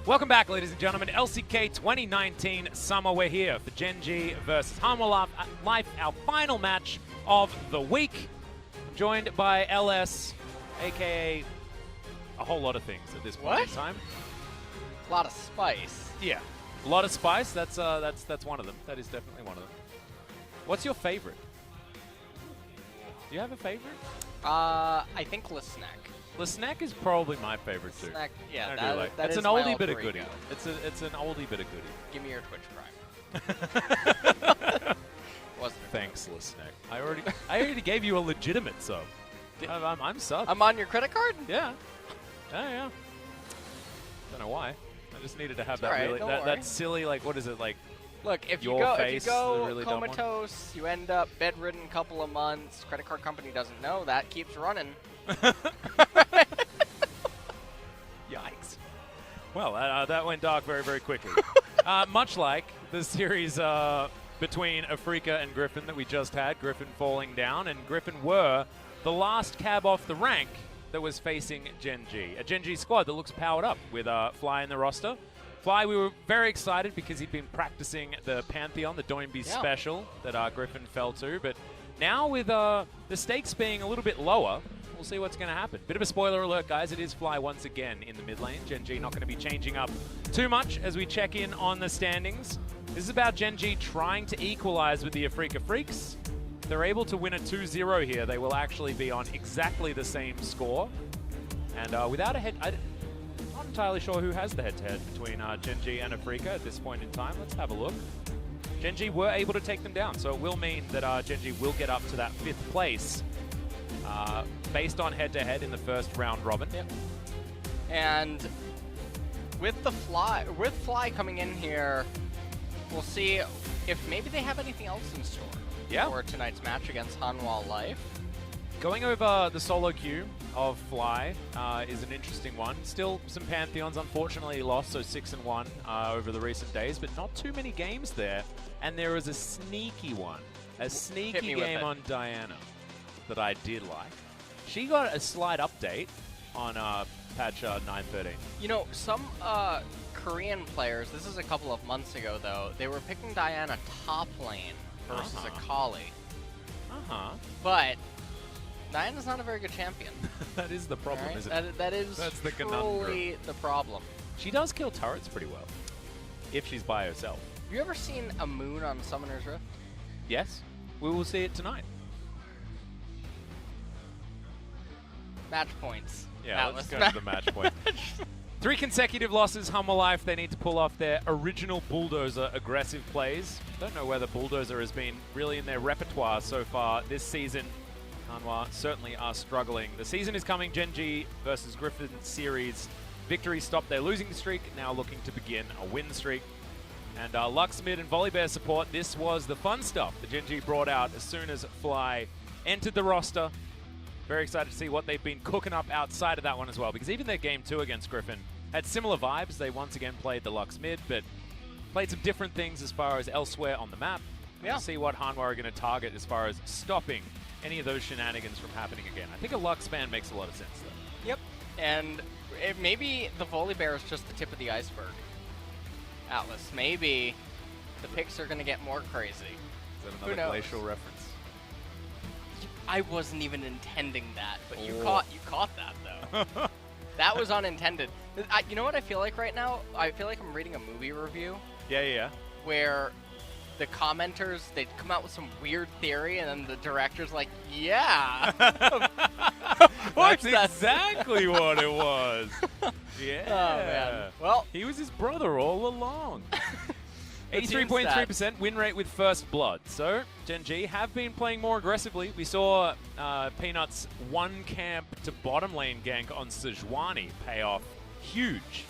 Welcome back, ladies and gentlemen. LCK 2019 Summer. We're here for Gen.G versus Hanwha Life, our final match of the week. I'm joined by LS, aka a whole lot of things at this point in time. A lot of spice. Yeah, a lot of spice. That's one of them. That is definitely one of them. What's your favorite? Do you have a favorite? I think LCK. LCK is probably my favorite too. LCK, yeah, that is an my oldie bit of alter goodie. ego. It's an oldie bit of goodie. Give me your Twitch Prime. Wasn't it? Thanks, LCK. I already gave you a legitimate sub. I'm sub. I'm on your credit card? Yeah. Yeah. Don't know why. I just needed to have that right, really that silly, like, what is it, like? Look, if you Your go face, the really dumb one. comatose, you end up bedridden a couple of months. Credit card company doesn't know that, keeps running. Yikes. Well, that went dark very, very quickly. Much like the series between Afrika and Griffin that we just had, Griffin falling down, and Griffin were the last cab off the rank that was facing Gen.G. A Gen.G squad that looks powered up with Fly in the roster. Fly, we were very excited because he'd been practicing the Pantheon, the Doinby special that Griffin fell to. But now with the stakes being a little bit lower, we'll see what's going to happen. Bit of a spoiler alert, guys. It is Fly once again in the mid lane. Gen.G not going to be changing up too much as we check in on the standings. This is about Gen.G trying to equalize with the Afrika Freaks. If they're able to win a 2-0 here, they will actually be on exactly the same score. And without a head... I'm not entirely sure who has the head-to-head between Gen.G and Afrika at this point in time. Let's have a look. Gen.G were able to take them down, so it will mean that Gen.G will get up to that 5th place based on head-to-head in the first round robin. Yep. And with Fly coming in here, we'll see if maybe they have anything else in store for tonight's match against Hanwha Life. Going over the solo queue of Fly is an interesting one. Still some Pantheons unfortunately lost, so 6-1 over the recent days, but not too many games there. And there is a sneaky one, a sneaky game on Diana that I did like. She got a slight update on patch 9.13. You know, some Korean players, this is a couple of months ago though, they were picking Diana top lane versus Akali. But Diana's not a very good champion. That is the problem, isn't it? That's the conundrum. The problem. She does kill turrets pretty well, if she's by herself. Have you ever seen a moon on Summoner's Rift? Yes. We will see it tonight. Match points. Yeah, let's go to the match point. 3 consecutive losses, Hanwha Life. They need to pull off their original Bulldozer aggressive plays. Don't know whether Bulldozer has been really in their repertoire so far this season. Hanwha certainly are struggling. The season is coming, Gen.G versus Griffin series. Victory stopped their losing streak, now looking to begin a win streak. And Lux mid and Volibear support, this was the fun stuff that Gen.G brought out as soon as Fly entered the roster. Very excited to see what they've been cooking up outside of that one as well, because even their game 2 against Griffin had similar vibes. They once again played the Lux mid, but played some different things as far as elsewhere on the map. We'll see what Hanwha are going to target as far as stopping any of those shenanigans from happening again. I think a Lux ban makes a lot of sense though. Yep, and maybe the Volibear is just the tip of the iceberg. Atlas, maybe the picks are going to get more crazy. Is that another glacial reference? I wasn't even intending that, but you caught that though. That was unintended. You know what I feel like right now? I feel like I'm reading a movie review. Yeah. Where the commenters, they come out with some weird theory, and then the director's like, yeah. That's exactly what it was. Yeah. Oh, man. Well, he was his brother all along. 83.3% win rate with first blood. So, Gen.G have been playing more aggressively. We saw Peanut's one camp to bottom lane gank on Sejuani pay off huge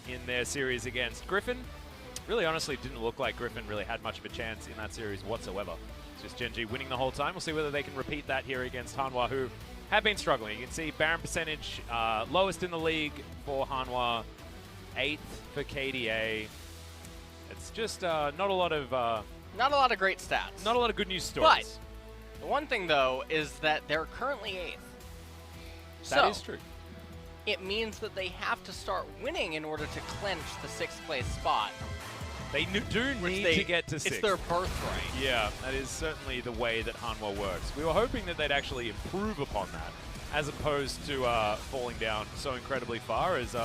in their series against Griffin. Really, honestly, didn't look like Griffin really had much of a chance in that series whatsoever. It's just Gen.G winning the whole time. We'll see whether they can repeat that here against Hanwha, who have been struggling. You can see Baron percentage lowest in the league for Hanwha, 8th for KDA. It's just not a lot of great stats. Not a lot of good news stories. But the one thing though is that they're currently 8th. That is true. it means that they have to start winning in order to clinch the 6th place spot. They do need to get to 6th. It's their birthright. Yeah, that is certainly the way that Hanwha works. We were hoping that they'd actually improve upon that, as opposed to falling down so incredibly far. As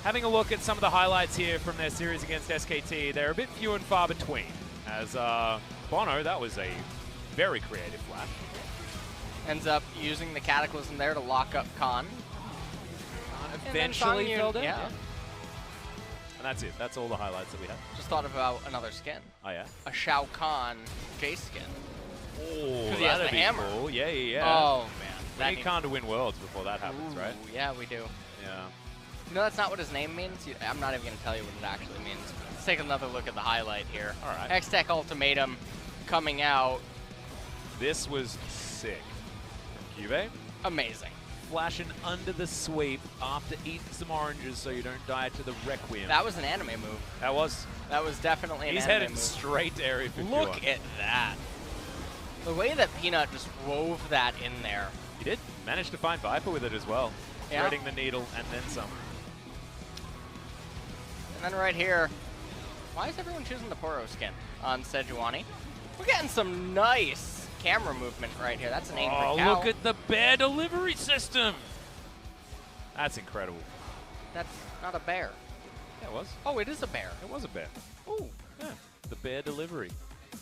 having a look at some of the highlights here from their series against SKT, they're a bit few and far between. As bonO, that was a very creative flash. Ends up using the Cataclysm there to lock up Khan. Eventually filled in. Yeah. And that's it. That's all the highlights that we have. Just thought about another skin. Oh, yeah? A Shao Kahn Jace skin. Oh, he has the hammer. Cool. Yeah. Oh, man. We need Khan to win Worlds before that happens, right? Yeah, we do. Yeah. No, that's not what his name means. I'm not even going to tell you what it actually means. Let's take another look at the highlight here. All right. X-Tech Ultimatum coming out. This was sick. CuVee? Amazing. Flashing under the sweep after eating some oranges so you don't die to the Requiem. That was an anime move. That was definitely an He's anime headed move. straight to Area 51. Look at that. The way that Peanut just wove that in there. He did manage to find Viper with it as well. Yeah. Threading the needle and then some. And then right here, why is everyone choosing the Poro skin on Sejuani? We're getting some nice camera movement right here. That's an angry cow. Look at the bear delivery system. That's incredible. That's not a bear. Yeah, it was. Oh, it is a bear. It was a bear. Oh. Yeah, the bear delivery.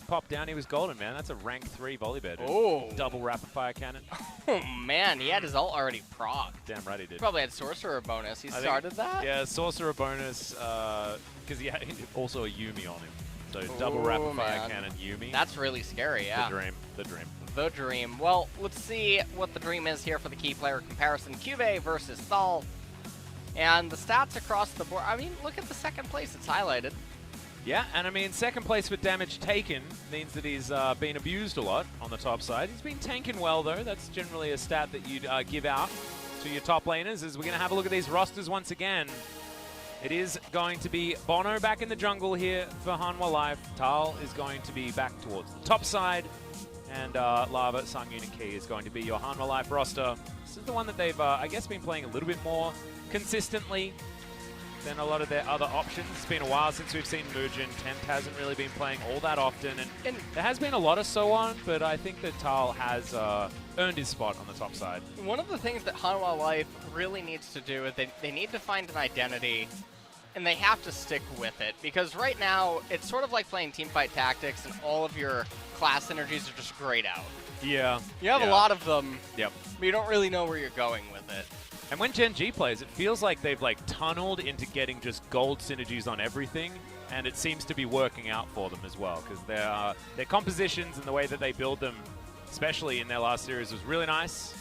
Popped down, he was golden, man. That's a rank 3 volley bear, dude. Oh. Double rapid fire cannon. Oh, man. He had his ult already procced. Damn right he did. Probably had Sorcerer bonus. He started that? Yeah, Sorcerer bonus, because he had also a Yuumi on him. So double rapid fire cannon Yuumi. That's really scary, yeah. The dream. The dream. The dream. Well, let's see what the dream is here for the key player comparison. CuVee versus Thal. And the stats across the board. I mean, look at the second place. It's highlighted. Yeah, and I mean, second place with damage taken means that he's been abused a lot on the top side. He's been tanking well, though. That's generally a stat that you'd give out to your top laners. As we're going to have a look at these rosters once again. It is going to be bonO back in the jungle here for Hanwha Life. Thal is going to be back towards the top side. And Lava, Sangyoon, and Key is going to be your Hanwha Life roster. This is the one that they've, I guess, been playing a little bit more consistently than a lot of their other options. It's been a while since we've seen Mugen. Temp hasn't really been playing all that often. And there has been a lot of so on, but I think that Thal has earned his spot on the top side. One of the things that Hanwha Life really needs to do is they need to find an identity, and they have to stick with it. Because right now, it's sort of like playing teamfight tactics, and all of your class synergies are just grayed out. Yeah. You have a lot of them, yep, but you don't really know where you're going with it. And when Gen.G plays, it feels like they've tunneled into getting just gold synergies on everything, and it seems to be working out for them as well, because their compositions and the way that they build them, especially in their last series, was really nice.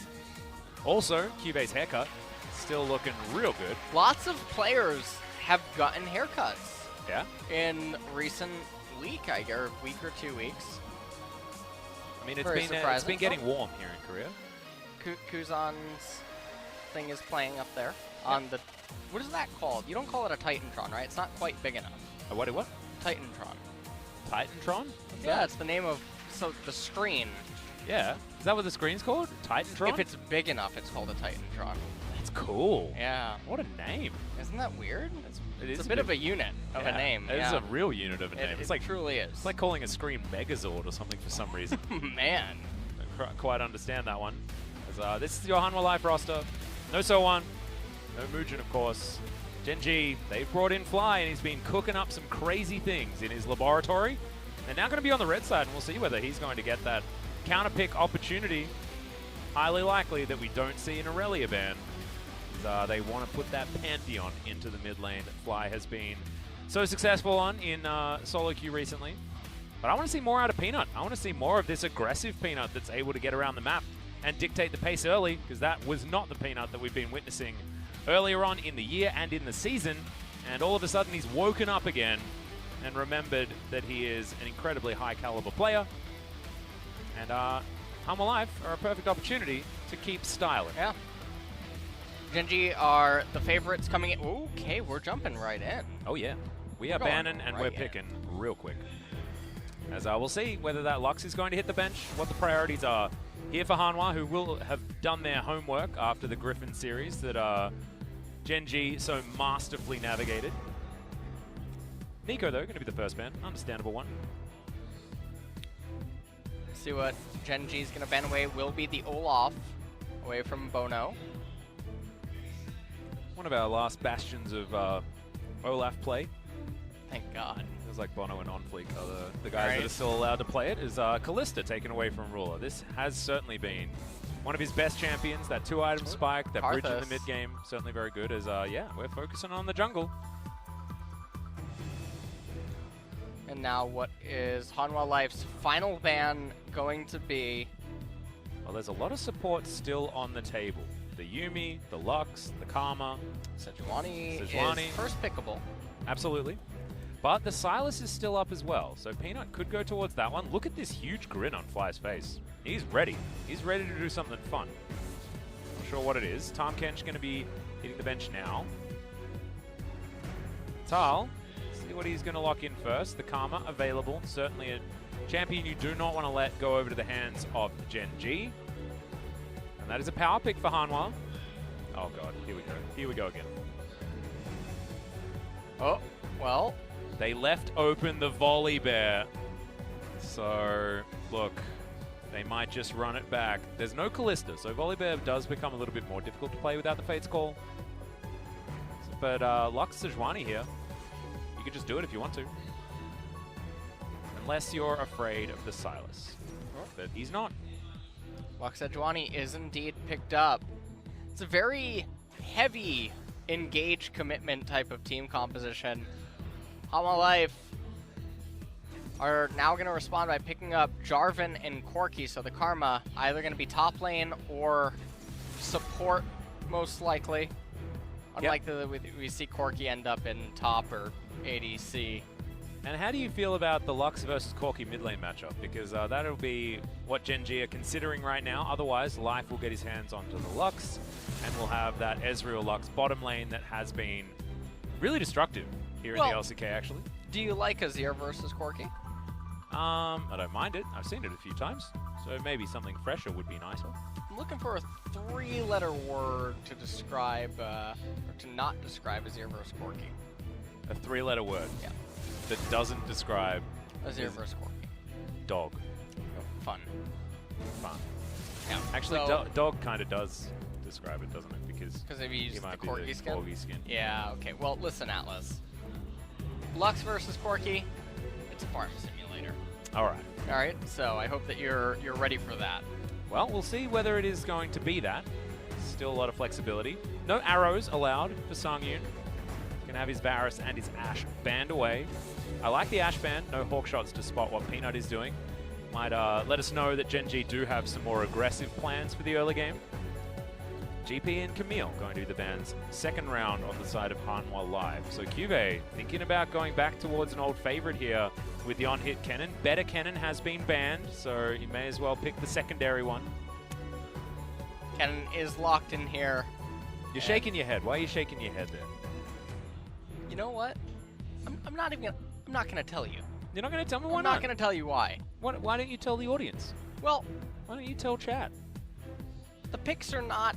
Also, CuVee's haircut, still looking real good. Lots of players have gotten haircuts. Yeah? In recent week, I guess, week or 2 weeks. I mean, it's been getting warm here in Korea. Kuzan's thing is playing up there on the, what is that called? You don't call it a Titantron, right? It's not quite big enough. A what? Titantron. Titantron? Yeah, it's the name of, so the screen. Yeah. Is that what the screen's called? Titantron? If it's big enough, it's called a Titantron. That's cool. Yeah. What a name. Isn't that weird? It's a bit of a unit of a name. It is a real unit of a name. It truly is. It's like calling a screen Megazord or something for some reason. Man. I don't quite understand that one. This is your Hanwha Life roster. No So1, no Mugen, of course. Gen.G, they've brought in Fly, and he's been cooking up some crazy things in his laboratory. They're now going to be on the red side, and we'll see whether he's going to get that counter pick opportunity. Highly likely that we don't see an Aurelia ban. They want to put that Pantheon into the mid lane that Fly has been so successful on in solo queue recently. But I want to see more out of Peanut. I want to see more of this aggressive Peanut that's able to get around the map and dictate the pace early, because that was not the Peanut that we've been witnessing earlier on in the year and in the season. And all of a sudden he's woken up again and remembered that he is an incredibly high caliber player. And Hanwha Life are a perfect opportunity to keep styling. Yeah. Gen.G are the favorites coming in. Okay, we're jumping right in. Oh yeah. We are banning and we're picking real quick. As we'll see whether that Lux is going to hit the bench, what the priorities are here for Hanwha, who will have done their homework after the Griffin series that Gen.G so masterfully navigated. Nico, though, going to be the first ban. Understandable one. See what Gen.G is going to ban away will be the Olaf away from bonO. One of our last bastions of Olaf play. Thank God. Feels like bonO and OnFleek are the guys that are still allowed to play it. Is Kalista taken away from Ruler. This has certainly been one of his best champions. That 2-item spike, that bridge in the mid game, certainly very good. As yeah, we're focusing on the jungle. And now what is Hanwha Life's final ban going to be? Well, there's a lot of support still on the table. The Yuumi, the Lux, the Karma. Sejuani is first pickable. Absolutely. But the Sylas is still up as well, so Peanut could go towards that one. Look at this huge grin on Fly's face. He's ready. He's ready to do something fun. Not sure what it is. Tamkench going to be hitting the bench now. Thal, see what he's going to lock in first. The Karma available. Certainly a champion you do not want to let go over to the hands of Gen.G. And that is a power pick for Hanwha. Oh god, here we go. Here we go again. Oh, well. They left open the volley bear. So, look, they might just run it back. There's no Kalista, so volley bear does become a little bit more difficult to play without the Fate's Call. But Lux Sejuani here. You could just do it if you want to. Unless you're afraid of the Sylas. But he's not. Lux Sejuani is indeed picked up. It's a very heavy engage commitment type of team composition. Hanwha Life are now going to respond by picking up Jarvan and Corki, so the Karma either going to be top lane or support most likely. Unlikely that we see Corki end up in top or ADC. And how do you feel about the Lux versus Corki mid lane matchup? Because that'll be what Gen.G are considering right now. Otherwise, Life will get his hands onto the Lux, and we'll have that Ezreal Lux bottom lane that has been really destructive here in the LCK, actually. Do you like Azir versus Corki? I don't mind it. I've seen it a few times, so maybe something fresher would be nicer. I'm looking for a 3-letter word to describe, or to not describe Azir versus Corki. A 3-letter word? Yeah. That doesn't describe Azir versus Corki. Dog. Fun. Fun. Yeah. Actually, so, dog kind of does describe it, doesn't it? Because if you use the Corgi skin? Corgi skin. Yeah, okay. Well, listen, Atlas. Lux versus Corki, it's a farm simulator. Alright. Alright, so I hope that you're ready for that. Well, we'll see whether it is going to be that. Still a lot of flexibility. No arrows allowed for Sangyoon. Going to have his Varus and his Ashe banned away. I like the Ashe ban. No hawk shots to spot what Peanut is doing. Might let us know that Gen.G do have some more aggressive plans for the early game. GP and Camille going to do the bans. Second round on the side of Hanwha Live. So CuVee thinking about going back towards an old favorite here with the on-hit Kennen. Better Kennen has been banned, so you may as well pick the secondary one. Kennen is locked in here. You're shaking your head. Why are you shaking your head there? You know what? I'm not gonna tell you. You're not gonna tell me why I'm not gonna tell you why. Why don't you tell the audience? Well, why don't you tell chat? The picks are not.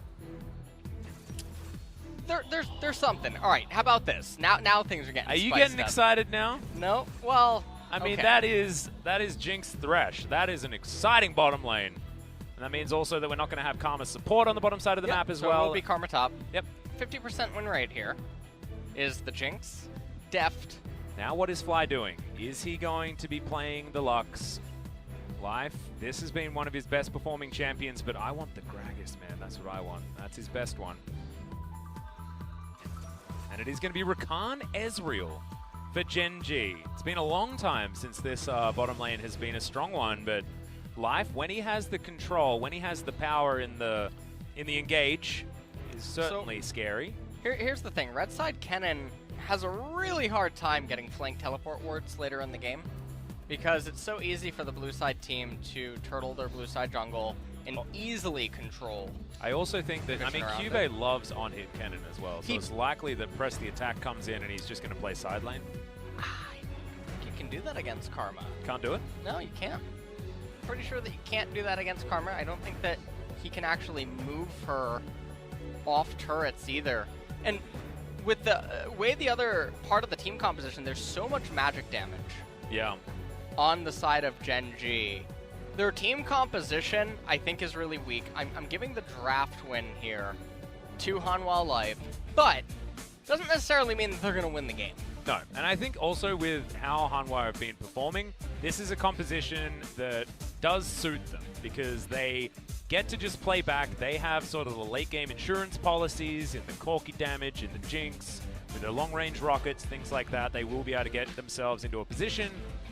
There's something. All right, how about this? Now things are getting. Are you getting excited now? No. Well, I mean that is Jinx Thresh. That is an exciting bottom lane, and that means also that we're not going to have Karma support on the bottom side of the map as well. It will be Karma top. Yep. 50% win rate here. Is the Jinx deft? Now what is Fly doing? Is he going to be playing the Lux? Life, this has been one of his best performing champions, but I want the Gragas, man. That's what I want. That's his best one. And it is going to be Rakan Ezreal for Gen.G. It's been a long time since this bottom lane has been a strong one, but Life, when he has the control, when he has the power in the engage, is certainly scary. Here's the thing. Red side Kennen has a really hard time getting flank teleport wards later in the game because it's so easy for the blue side team to turtle their blue side jungle and easily control. I also think that, I mean, CuVee loves on-hit Kennen as well, so it's likely that press the attack comes in and he's just going to play side lane. You can do that against Karma. Can't do it? No, you can't. pretty sure that you can't do that against Karma. I don't think that he can actually move her off turrets either. And with the way the other part of the team composition, there's so much magic damage. Yeah. On the side of Gen.G. Their team composition, I think, is really weak. I'm giving the draft win here to Hanwha Life, but doesn't necessarily mean that they're going to win the game. No, and I think also with how Hanwha have been performing, this is a composition that does suit them because they get to just play back. They have sort of the late game insurance policies in the Corki damage, in the Jinx, with their long range rockets, things like that. They will be able to get themselves into a position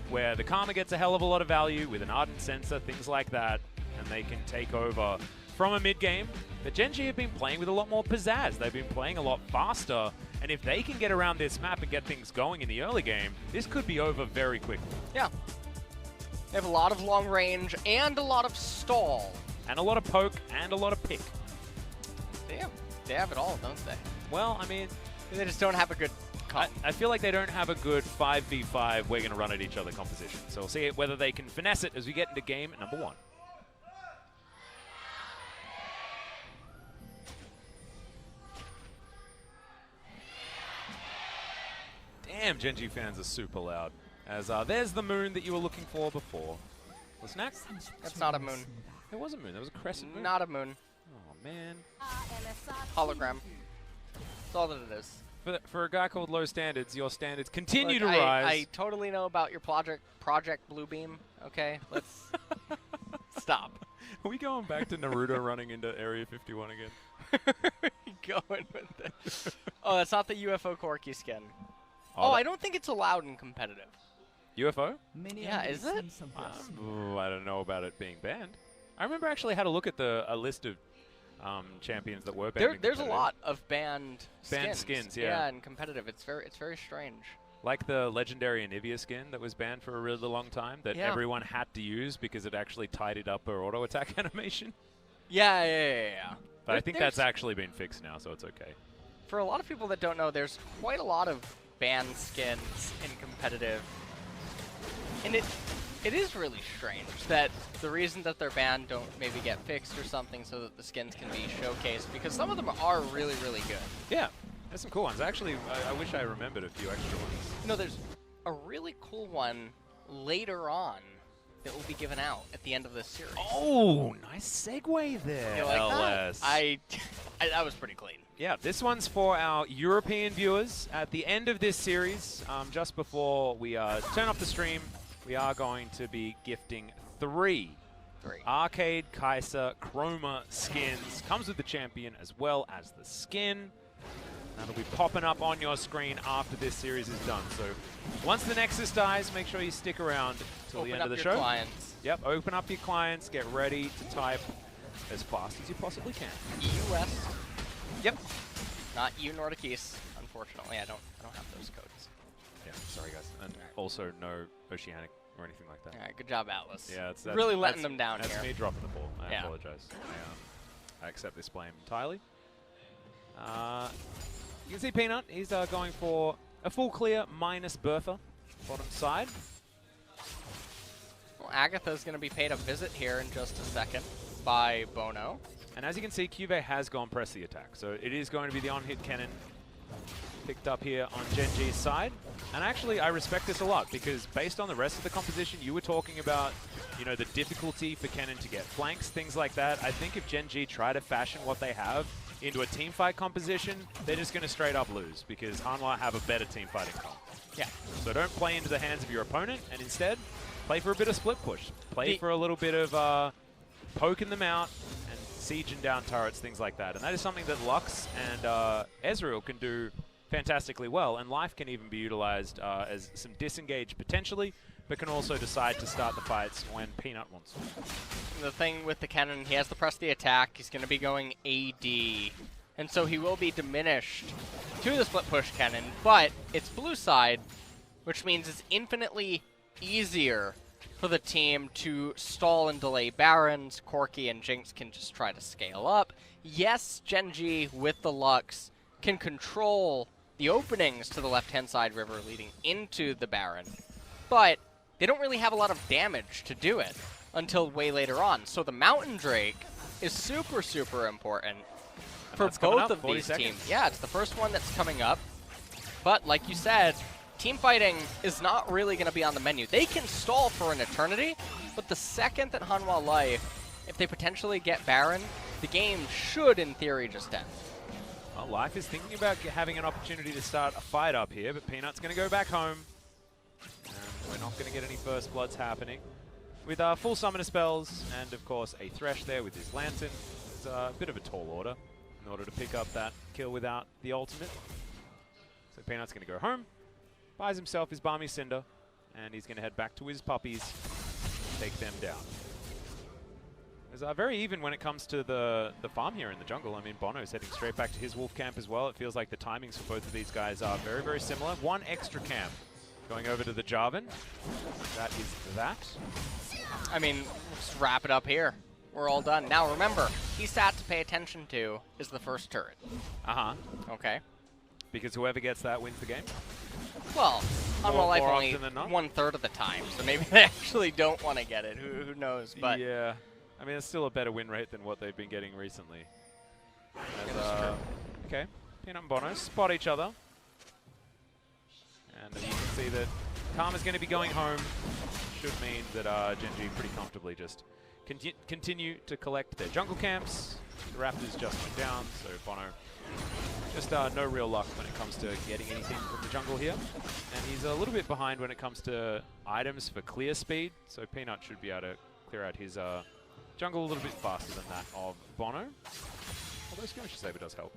where the Karma gets a hell of a lot of value with an Ardent Sensor, things like that, and they can take over from a mid game. But Gen.G have been playing with a lot more pizzazz. They've been playing a lot faster, and if they can get around this map and get things going in the early game, this could be over very quickly. Yeah. They have a lot of long range and a lot of stall. And a lot of poke and a lot of pick. They have it all, don't they? Well, I mean, they just don't have a good comp. I feel like they don't have a good 5v5 we're going to run at each other composition. So we'll see whether they can finesse it as we get into game number 1. Damn, Gen.G fans are super loud. As there's the moon that you were looking for before. What's next? That's not a moon. It was a moon. That was a crescent moon. Not a moon. Oh, man. Hologram. That's all that it is. For a guy called Low Standards, your standards continue to rise. I totally know about your Project Bluebeam. Okay, let's stop. Are we going back to Naruto running into Area 51 again? Where are you going with it? Oh, that's not the UFO Corki skin. Oh, I don't think it's allowed in competitive. UFO? Yeah, is it? I don't know about it being banned. I remember actually had a look at a list of champions that were banned. There's a lot of banned skins. Yeah. Yeah, in competitive, it's very strange. Like the legendary Anivia skin that was banned for a really long time that everyone had to use because it actually tidied up her auto attack animation. Yeah. But I think that's actually been fixed now, so it's okay. For a lot of people that don't know, there's quite a lot of banned skins in competitive. And it is really strange that the reason that they're banned don't maybe get fixed or something so that the skins can be showcased, because some of them are really good. Yeah, there's some cool ones. Actually, I wish I remembered a few extra ones. No, there's a really cool one later on that will be given out at the end of this series. Oh, nice segue there, like LS. That was pretty clean. Yeah, this one's for our European viewers. At the end of this series, just before we turn off the stream, we are going to be gifting three Arcade Kaiser Chroma skins. Comes with the champion as well as the skin. That'll be popping up on your screen after this series is done. So once the Nexus dies, make sure you stick around till the end of the show. Open up your clients. Yep, open up your clients. Get ready to type as fast as you possibly can. US. Yep. Not EU Nordic East. Unfortunately, I don't have those codes. Yeah, sorry guys. And also no Oceanic or anything like that. All right, good job, Atlas. Yeah, that's really letting them down here. That's me dropping the ball. I apologize. I accept this blame entirely. You can see Peanut. He's going for a full clear minus Bertha, bottom side. Well, Agatha's going to be paid a visit here in just a second by bonO. And as you can see, CuVee has gone press the attack. So it is going to be the on-hit Kennen picked up here on Gen.G's side. And actually, I respect this a lot because based on the rest of the composition, you were talking about, you know, the difficulty for Kennen to get flanks, things like that. I think if Gen.G try to fashion what they have into a teamfight composition, they're just going to straight up lose because Hanwha have a better teamfighting comp. Yeah. So don't play into the hands of your opponent and instead play for a bit of split push. Play for a little bit of poking them out and sieging down turrets, things like that. And that is something that Lux and Ezreal can do fantastically well, and Life can even be utilized as some disengage potentially, but can also decide to start the fights when Peanut wants to. The thing with the Kennen, he has to press the attack, he's going to be going AD, and so he will be diminished to the split push Kennen, but it's blue side, which means it's infinitely easier for the team to stall and delay Barons. Corki and Jinx can just try to scale up. Yes, Gen.G with the Lux can control the openings to the left-hand side river leading into the Baron, but they don't really have a lot of damage to do it. until way later on. So the Mountain Drake is super, super important for both of these teams. Yeah, it's the first one that's coming up. But like you said, team fighting is not really going to be on the menu. They can stall for an eternity, but the second that Hanwha Life, if they potentially get Baron, the game should, in theory, just end. Well, Life is thinking about having an opportunity to start a fight up here, but Peanut's going to go back home. And we're not going to get any first bloods happening. With full summoner spells, and of course a Thresh there with his Lantern. It's a bit of a tall order in order to pick up that kill without the ultimate. So Peanut's going to go home, buys himself his Balmy Cinder, and he's going to head back to his puppies, take them down. It's very even when it comes to the farm here in the jungle. I mean, bonO's heading straight back to his wolf camp as well. It feels like the timings for both of these guys are very, very similar. One extra camp going over to the Jarvan. That is that. I mean, let's wrap it up here. We're all done. Now remember, key stat to pay attention to is the first turret. Uh-huh. Okay. Because whoever gets that wins the game? Well, Hanwha Life only 1/3 of the time, so maybe they actually don't want to get it. Who knows? But yeah. I mean, it's still a better win rate than what they've been getting recently. As, okay, Peanut and bonO spot each other. And you can see that Karma's going to be going home. Should mean that Gen.G pretty comfortably just continue to collect their jungle camps. The Raptors just went down, so bonO just no real luck when it comes to getting anything from the jungle here. And he's a little bit behind when it comes to items for clear speed, so Peanut should be able to clear out his jungle a little bit faster than that of bonO. Although Skirmisher Saber does help.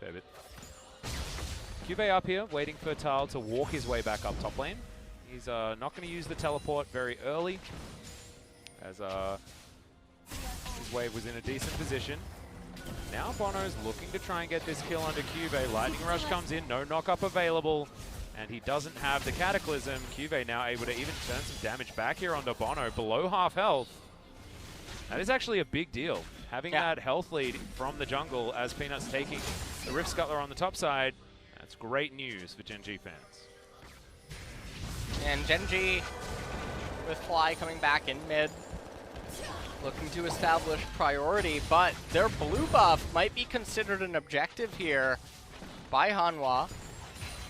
Fair bit. CuVee up here, waiting for Thal to walk his way back up top lane. He's not going to use the teleport very early, as his wave was in a decent position. Now bonO's looking to try and get this kill under CuVee. Lightning Rush comes in, no knock-up available, and he doesn't have the Cataclysm. CuVee now able to even turn some damage back here onto bonO, below half health. That is actually a big deal. Having that health lead from the jungle as Peanut's taking the Rift Scuttler on the top side, that's great news for Gen.G fans. And Gen.G with Fly coming back in mid, looking to establish priority, but their blue buff might be considered an objective here by Hanwha.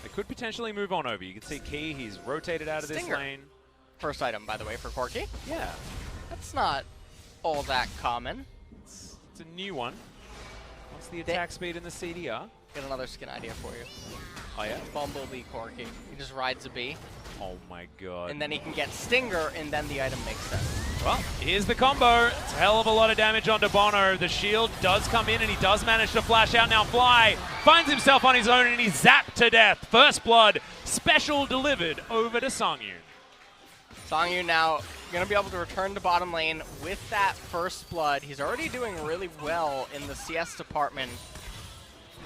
They could potentially move on over. You can see Key, he's rotated out of this lane. First item, by the way, for Corki. Yeah. That's not all that common. It's a new one. What's the attack speed in the CDR? Get another skin idea for you. Oh yeah? Bumblebee Corki. He just rides a bee. Oh my god. And then he can get Stinger, and then the item makes sense. Well, here's the combo. It's a hell of a lot of damage onto bonO. The shield does come in, and he does manage to flash out. Now Fly finds himself on his own, and he's zapped to death. First blood, special delivered over to Sangyoon. Sangyoon now going to be able to return to bottom lane with that first blood. He's already doing really well in the CS department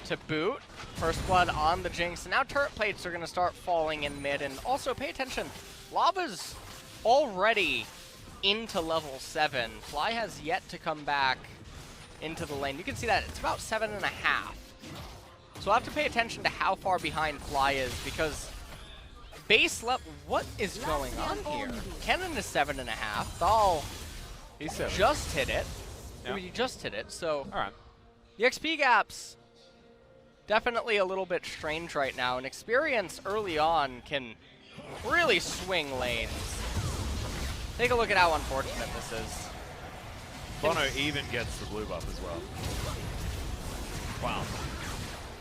to boot. First blood on the Jinx. And now turret plates are going to start falling in mid. And also pay attention, Lava's already into level 7. Fly has yet to come back into the lane. You can see that it's about 7.5. So we'll have to pay attention to how far behind Fly is, because base level, what is going on here? Kennen is 7.5. Thal, he's 7. Just hit it. Yeah. He just hit it, so all right. The XP gaps definitely a little bit strange right now, and experience early on can really swing lanes. Take a look at how unfortunate this is. bonO even gets the blue buff as well. Wow.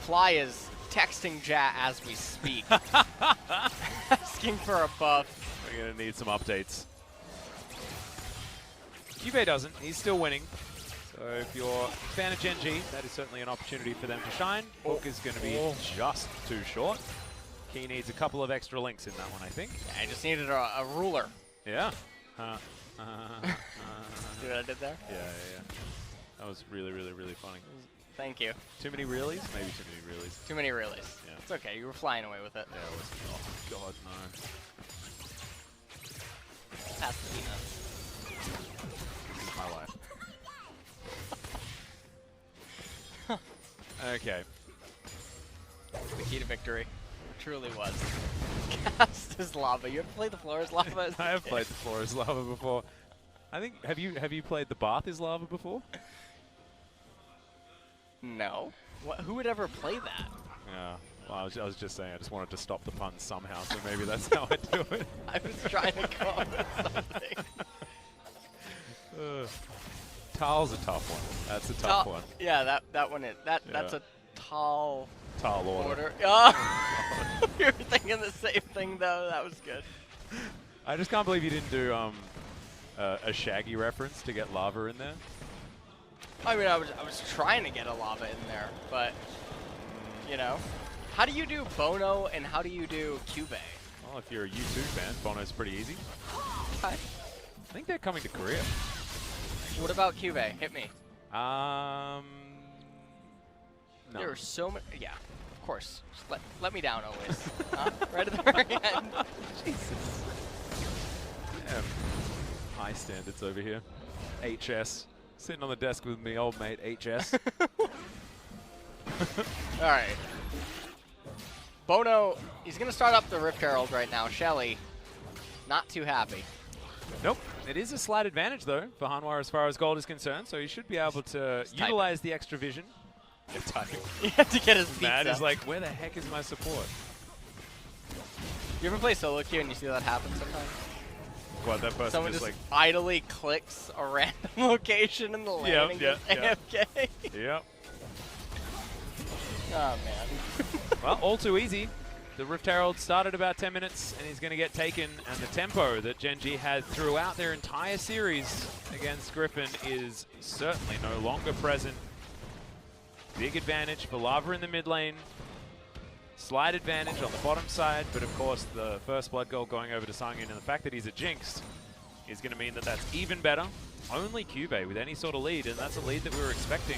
Fly is texting Jat as we speak. Asking for a buff. We're going to need some updates. CuVee doesn't. He's still winning. So if you're a fan of Gen.G, that is certainly an opportunity for them to shine. Hook is going to be just too short. Key needs a couple of extra links in that one, I think. Yeah, I just needed a ruler. Yeah. See what I did there? Yeah. That was really, really, really funny. Thank you. Too many reelies? Maybe too many reelies. Too many reelies. Yeah. It's okay. You were flying away with it. Yeah, it was. Oh, God, no. Pass the peanuts. This is my life. Okay. The key to victory. It truly was. Cast as lava. You ever played the floor as lava? I have played the floor as lava before. I think have you played The Bath is Lava before? No. Who would ever play that? Yeah. Well, I was just saying. I just wanted to stop the pun somehow, so maybe that's how I do it. I was trying to come up with something. Thal's a tough one. That's a tough one. Yeah, that one is. That's a Thal order. Oh, we were thinking the same thing though. That was good. I just can't believe you didn't do a Shaggy reference to get lava in there. I mean, I was trying to get a lava in there, but you know, how do you do bonO and how do you do CuVee? Well, if you're a U2 fan, bonO's pretty easy. Okay. I think they're coming to Korea. What about CuVee? Hit me. No. There are so many. Yeah, of course. Just let me down always. Right at the very end. Jesus. Yeah. High standards over here. HS. Sitting on the desk with me, old mate, HS. Alright. bonO, he's going to start up the Rift Herald right now. Shelly, not too happy. Nope. It is a slight advantage, though, for Hanwha as far as gold is concerned, so he should be able to utilize the extra vision. They're typing. You have to get his pizza. Matt is like, where the heck is my support? You ever play solo queue and you see that happen sometimes? What, that person Someone just like like idly clicks a random location in the lane and gets AFK? Yep. Oh, man. Well, all too easy. The Rift Herald started about 10 minutes, and he's going to get taken. And the tempo that Gen.G had throughout their entire series against Griffin is certainly no longer present. Big advantage for Lava in the mid lane. Slight advantage on the bottom side, but of course the first blood goal going over to Sangyoon, and the fact that he's a Jinx is going to mean that that's even better. Only CuVee with any sort of lead, and that's a lead that we were expecting.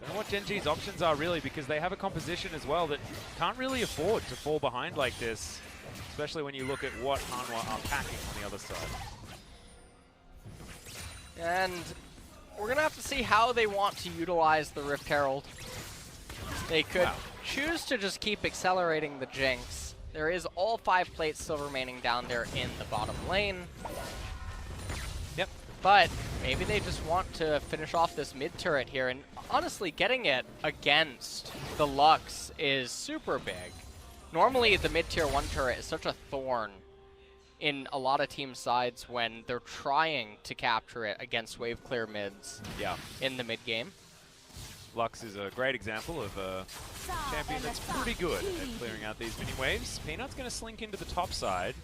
Don't know what Gen.G's options are really, because they have a composition as well that can't really afford to fall behind like this, especially when you look at what Hanwha are packing on the other side. And we're going to have to see how they want to utilize the Rift Herald. They could choose to just keep accelerating the Jinx. There is all 5 plates still remaining down there in the bottom lane. Yep. But maybe they just want to finish off this mid turret here, and honestly, getting it against the Lux is super big. Normally, the mid-tier 1 turret is such a thorn in a lot of team sides when they're trying to capture it against wave clear mids in the mid game. Lux is a great example of a champion that's pretty good at clearing out these mini waves. Peanut's going to slink into the top side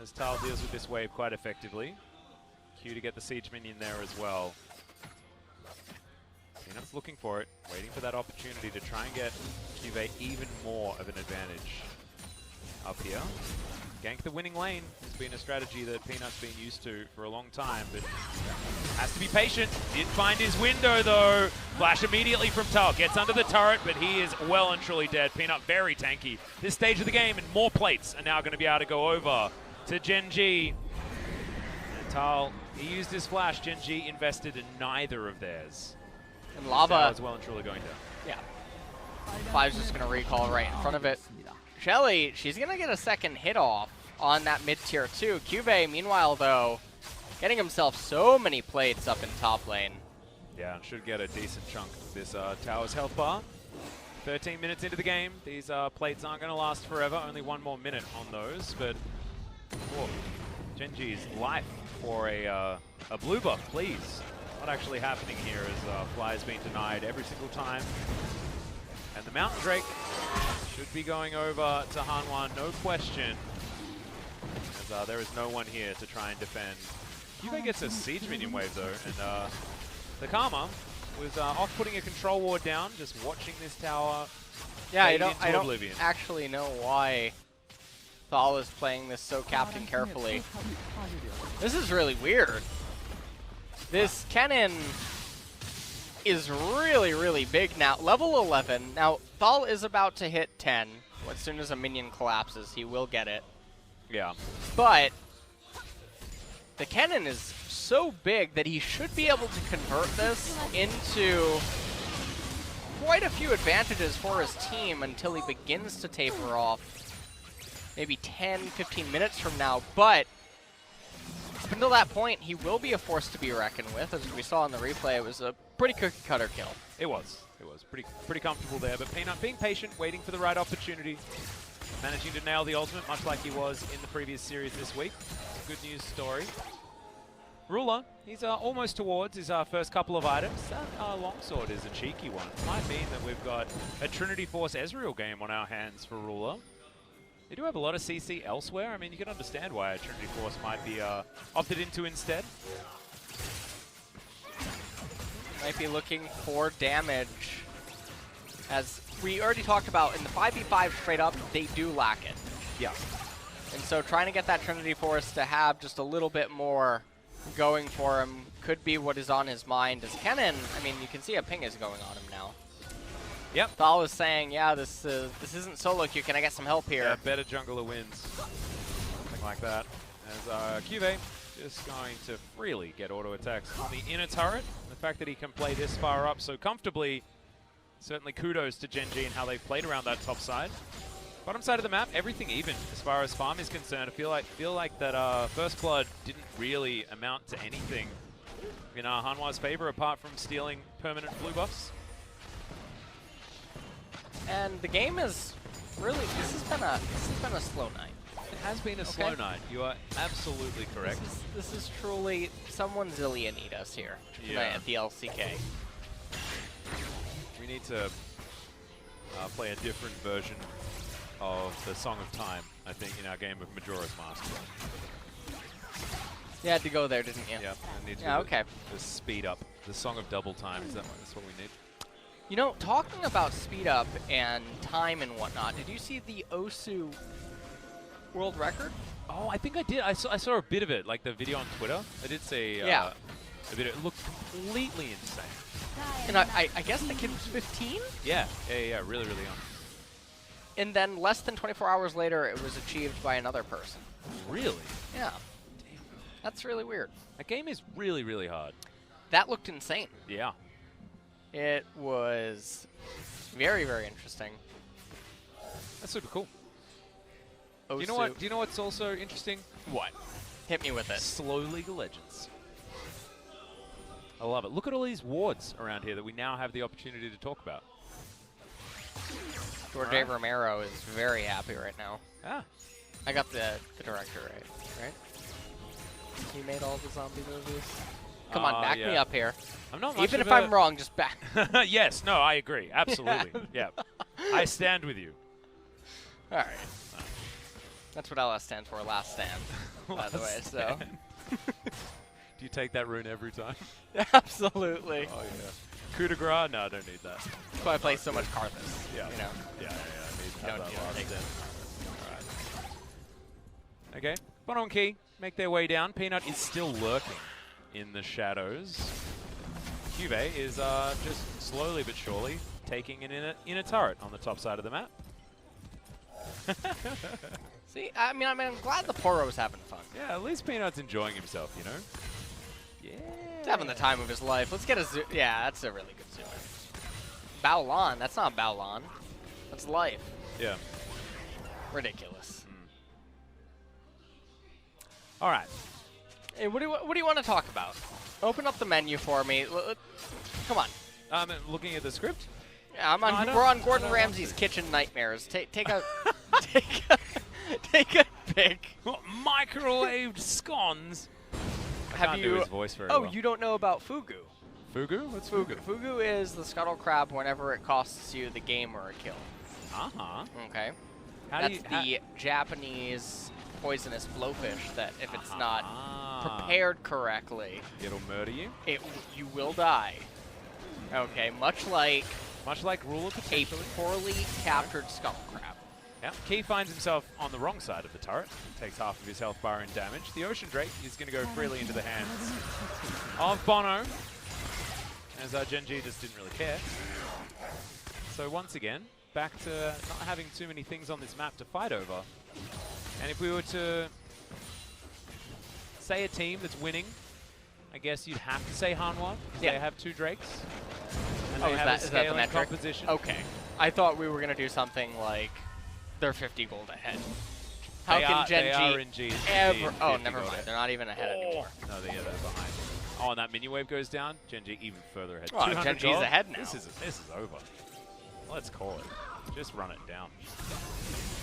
as Thal deals with this wave quite effectively. Q to get the siege minion there as well. Peanut's looking for it, waiting for that opportunity to try and get CuVee even more of an advantage. Up here, gank the winning lane has been a strategy that Peanut's been used to for a long time, but has to be patient. Did find his window though. Flash immediately from Thal, gets under the turret, but he is well and truly dead. Peanut very tanky. This stage of the game, and more plates are now going to be able to go over to Gen.G. And Thal, he used his flash. Gen.G invested in neither of theirs. And Lava is well and truly going down. Yeah. Five's just going to recall right in front of it. Shelly, she's going to get a second hit off on that mid-tier 2. CuVee, meanwhile, though, getting himself so many plates up in top lane. Yeah, should get a decent chunk of this tower's health bar. 13 minutes into the game. These plates aren't going to last forever. Only 1 more minute on those, but Gen.G's life for a blue buff, please. What actually happening here is Fly's being denied every single time. And the Mountain Drake should be going over to Hanwha, no question. As there is no one here to try and defend. CuVee gets a siege minion wave though, and the Karma was off putting a control ward down, just watching this tower. Yeah, I don't actually know why Thal is playing this so captain carefully. This is really weird. This Kennen is really, really big now. Level 11. Now, Thal is about to hit 10. As soon as a minion collapses, he will get it. Yeah. But the Kennen is so big that he should be able to convert this into quite a few advantages for his team until he begins to taper off. Maybe 10, 15 minutes from now. But Up until that point, he will be a force to be reckoned with. As we saw in the replay, it was a pretty cookie cutter kill. It was. Pretty comfortable there, but Peanut being patient, waiting for the right opportunity, managing to nail the ultimate, much like he was in the previous series this week. It's a good news story. Ruler, he's almost towards his first couple of items. That longsword is a cheeky one. Might mean that we've got a Trinity Force Ezreal game on our hands for Ruler. They do have a lot of CC elsewhere. I mean, you can understand why a Trinity Force might be opted into instead. Might be looking for damage. As we already talked about, in the 5v5 straight up, they do lack it. Yeah. And so trying to get that Trinity Force to have just a little bit more going for him could be what is on his mind. As Kennen, I mean, you can see a ping is going on him now. Yep. Thal was saying, yeah, this isn't solo queue. Can I get some help here? Yeah, better jungler wins. Something like that. As CuVee just going to freely get auto attacks on the inner turret. The fact that he can play this far up so comfortably, certainly kudos to Gen.G and how they've played around that top side. Bottom side of the map, everything even as far as farm is concerned. I feel like that First Blood didn't really amount to anything in Hanwha's favor apart from stealing permanent blue buffs. And the game is really, this has been a slow night. It has been a slow night. You are absolutely correct. This is truly someone Zillion eat us here tonight at the LCK. We need to play a different version of the Song of Time, I think, in our game of Majora's Mask. You had to go there, didn't you? Yeah. I need to okay. The speed up. The Song of Double Time. That's what we need. You know, talking about speed up and time and whatnot, did you see the Osu world record? Oh, I think I did. I saw a bit of it, like the video on Twitter. I did see a bit of it. It looked completely insane. And I guess the kid was 15? Yeah, really, really young. And then less than 24 hours later, it was achieved by another person. Really? Yeah. Damn. That's really weird. That game is really, really hard. That looked insane. Yeah. It was very, very interesting. That's super cool. Osu. Do you know what's also interesting? What? Hit me with it. Slow League of Legends. I love it. Look at all these wards around here that we now have the opportunity to talk about. Jorge Romero is very happy right now. Ah. I got the director right? He made all the zombie movies. Come on, back me up here. I'm not much Even if I'm wrong, just back. Yes, no, I agree. Absolutely. Yeah. I stand with you. All right. That's what LS stands for, last stand, by the way. So. Do you take that rune every time? Absolutely. Oh, yeah. Coup de grace? No, I don't need that. That's why I play so much Karthus. Yeah. You know? Yeah. I need to Don't have that last take stand. All right. Okay. bonO and Key make their way down. Peanut is still lurking in the shadows. CuVee is just slowly but surely taking an inner turret on the top side of the map. See, I mean, I'm glad the Poro's having fun. Yeah, at least Peanut's enjoying himself, you know? Yeah. He's having the time of his life. Let's get a zoom. Yeah, that's a really good zoom. Baolan, that's not Baolan. That's life. Yeah. Ridiculous. All right. Hey, what do you want to talk about? Open up the menu for me. Come on. Looking at the script? Yeah, we're on Gordon Ramsay's Kitchen Nightmares. Take a take a pick. Microwaved scones. I can't do his voice very well. You don't know about Fugu? Fugu? What's Fugu? Fugu is the scuttle crab whenever it costs you the game or a kill. Uh-huh. Okay. That's the Japanese poisonous blowfish that if it's not prepared correctly, it'll murder you. You will die. Okay, much like Ruler a poorly captured scuttle crab. Yeah, Key finds himself on the wrong side of the turret. Takes half of his health bar in damage. The Ocean Drake is going to go freely into the hands of bonO, as Gen.G just didn't really care. So once again, back to not having too many things on this map to fight over. And if we were to say a team that's winning, I guess you'd have to say Hanwha. Yeah. They have 2 Drakes. And they have is that the metric? Composition. Okay. I thought we were going to do something like they're 50 gold ahead. How can Gen.G ever... Oh, never mind. They're not even ahead anymore. No, they're behind. Oh, and that mini wave goes down. Gen.G even further ahead. Oh, Gen.G's ahead now. This is over. Let's call it. Just run it down.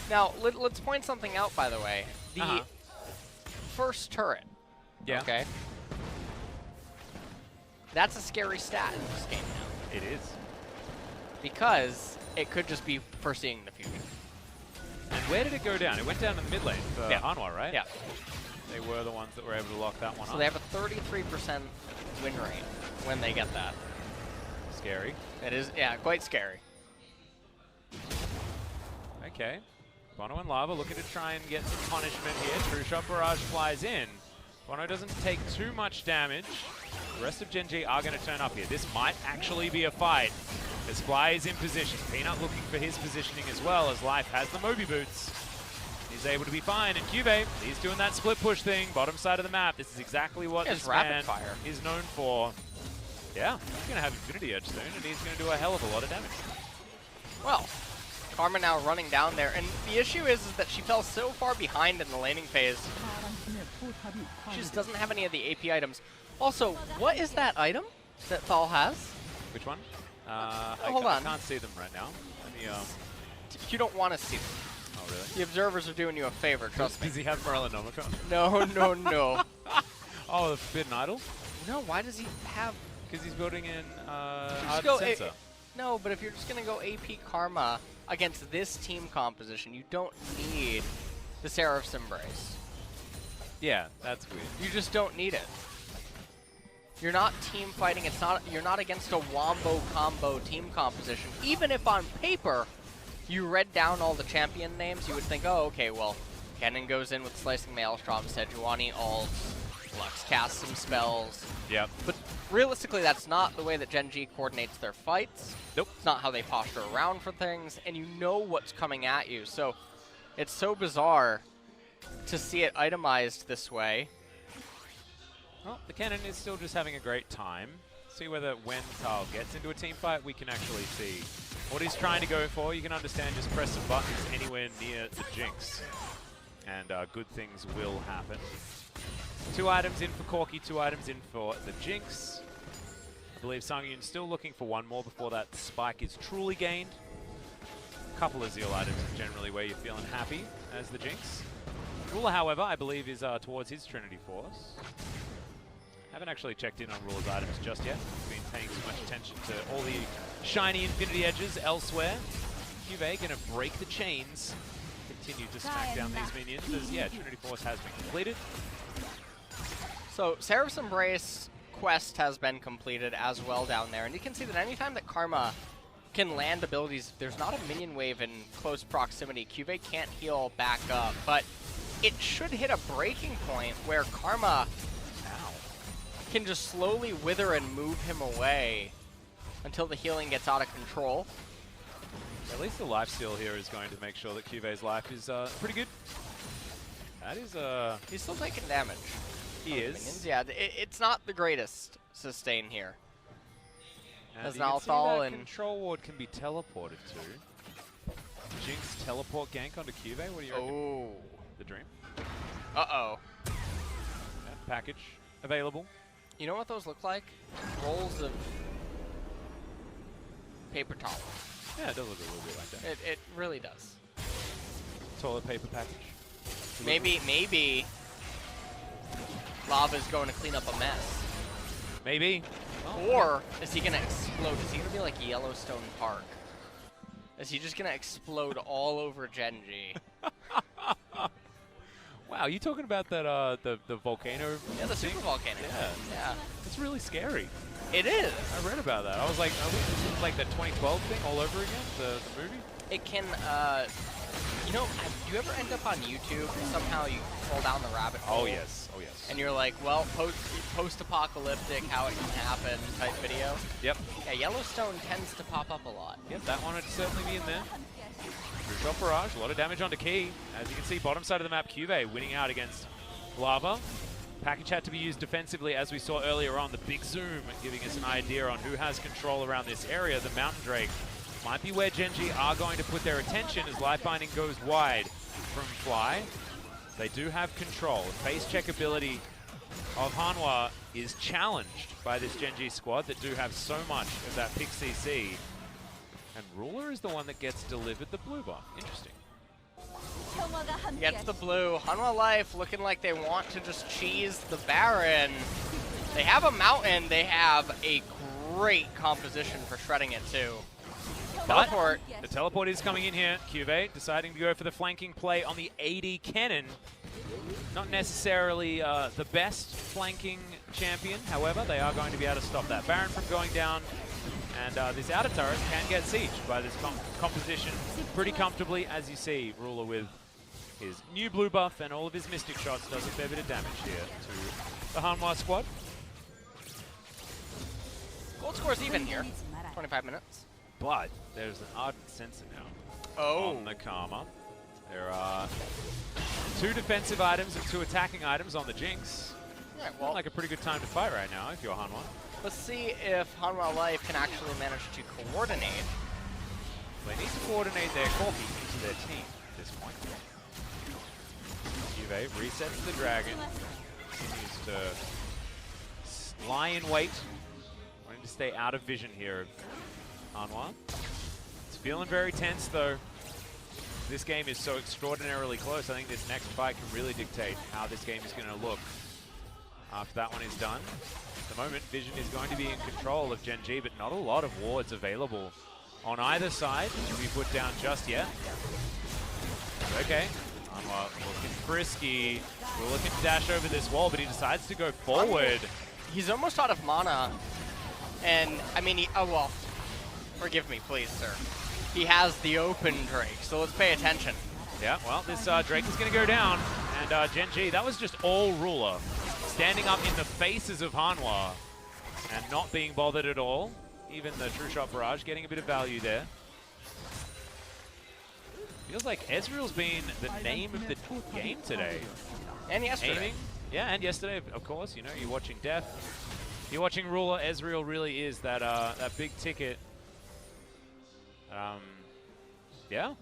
Now, let's point something out, by the way. The first turret. Yeah. Okay. That's a scary stat in this game now. It is. Because it could just be foreseeing the future. And where did it go down? It went down in the mid lane for Hanwha, right? Yeah. They were the ones that were able to lock that one up. So they have a 33% win rate when they get that. Scary. It is, yeah, quite scary. Okay. bonO and Lava looking to try and get some punishment here. True Shot Barrage flies in. bonO doesn't take too much damage. The rest of Gen.G are going to turn up here. This might actually be a fight. As Fly is in position. Peanut looking for his positioning as well, as Life has the Moby Boots. He's able to be fine. And CuVee, he's doing that split push thing, bottom side of the map. This is exactly what this man is known for. Yeah, he's going to have Infinity Edge soon, and he's going to do a hell of a lot of damage. Well, Karma now running down there, and the issue is that she fell so far behind in the laning phase. She just doesn't have any of the AP items. Also, what is that item that Thal has? Which one? Hold on. I can't see them right now. Let me, You don't want to see them. Oh, really? The observers are doing you a favor, trust me. Does he have Morellonomicon? No. Oh, the Forbidden Idol? No, why does he have... Because he's building in Sensor. No, but if you're just going to go AP Karma against this team composition, you don't need the Seraph's Embrace. Yeah, that's weird. You just don't need it. You're not team fighting. You're not against a wombo combo team composition. Even if on paper you read down all the champion names, you would think, oh, okay, well, Kennen goes in with Slicing Maelstrom, Sejuani ults, Lux casts some spells. Yep. But realistically, that's not the way that Gen.G coordinates their fights. Nope. It's not how they posture around for things, and you know what's coming at you. So it's so bizarre to see it itemized this way. Well, the Kennen is still just having a great time. See whether when Thal gets into a team fight, we can actually see what he's trying to go for. You can understand just press some buttons anywhere near the Jinx, and good things will happen. 2 items in for Corki, 2 items in for the Jinx. I believe Sangyoon still looking for 1 more before that spike is truly gained. A couple of Zeal items is generally where you're feeling happy as the Jinx. Ruler, however, I believe is towards his Trinity Force. Haven't actually checked in on Ruler's items just yet. Been paying too much attention to all the shiny Infinity Edges elsewhere. CuVee gonna break the chains. Continue to smack down these minions as, yeah, Trinity Force has been completed. So, Seraph's Embrace quest has been completed as well down there. And you can see that anytime that Karma can land abilities, there's not a minion wave in close proximity. CuVee can't heal back up, but it should hit a breaking point where Karma can just slowly wither and move him away until the healing gets out of control. At least the lifesteal here is going to make sure that CuVee's life is pretty good. That is He's still taking damage. He is. Minions. Yeah, it's not the greatest sustain here. As now Thal and control ward can be teleported to. Jinx teleport gank onto CuVee. What do you reckon? Oh, the dream. Uh-oh. Yeah, package available. You know what those look like? Rolls of paper towel. Yeah, it does look a little bit like that. It really does. Toilet paper package. Maybe Lava's going to clean up a mess. Maybe. Oh, or is he going to explode? Is he going to be like Yellowstone Park? Is he just going to explode all over Gen.G? Wow, you talking about that the volcano? Yeah, the super volcano. Yeah. It's really scary. It is. I read about that. I was like, this is like the 2012 thing all over again, the movie? It can, you know, do you ever end up on YouTube and somehow you fall down the rabbit hole? Oh, yes. Oh, yes. And you're like, well, post-apocalyptic, how it can happen type video? Yep. Yeah, Yellowstone tends to pop up a lot. Yep, that one would certainly be in there. True Shot Barrage, a lot of damage onto Key. As you can see, bottom side of the map, CuVee winning out against Lava. Package had to be used defensively, as we saw earlier on. The big zoom giving us an idea on who has control around this area. The Mountain Drake might be where Gen.G are going to put their attention as Life Binding goes wide from Fly. They do have control. Face check ability of Hanwha is challenged by this Gen.G squad that do have so much of that pick CC. And Ruler is the one that gets delivered the blue buff. Interesting. Gets the blue. Hanwha Life looking like they want to just cheese the Baron. They have a mountain. They have a great composition for shredding it too. Teleport. The teleport is coming in here. CuVee deciding to go for the flanking play on the AD Kennen. Not necessarily the best flanking champion, however, they are going to be able to stop that Baron from going down. And this outer turret can get sieged by this composition pretty comfortably, as you see. Ruler with his new blue buff and all of his mystic shots does a fair bit of damage here to the Hanwha squad. Gold score's even here. 25 minutes. But there's an ardent sensor now on the Karma. There are 2 defensive items and 2 attacking items on the Jinx. Yeah, well, like a pretty good time to fight right now if you're Hanwha. Let's see if Hanwha Life can actually manage to coordinate. They need to coordinate their Corki into their team at this point. CuVee resets the dragon, continues to lie in wait, wanting to stay out of vision here of Hanwha. It's feeling very tense though. This game is so extraordinarily close. I think this next fight can really dictate how this game is going to look after that one is done. At the moment, Vision is going to be in control of Gen.G, but not a lot of wards available on either side to be put down just yet. Okay, Hanwha looking frisky. We're looking to dash over this wall, but he decides to go forward. He's almost out of mana. And, I mean, oh well, forgive me, please, sir. He has the open Drake, so let's pay attention. Yeah, well, this Drake is going to go down, and Gen.G, that was just all Ruler. Standing up in the faces of Hanwha and not being bothered at all. Even the True Shot Barrage getting a bit of value there. Feels like Ezreal's been the name of the game today. And yesterday. Aiming. Yeah, and yesterday, of course. You know, you're watching Death. You're watching Ruler. Ezreal really is that that big ticket. Yeah.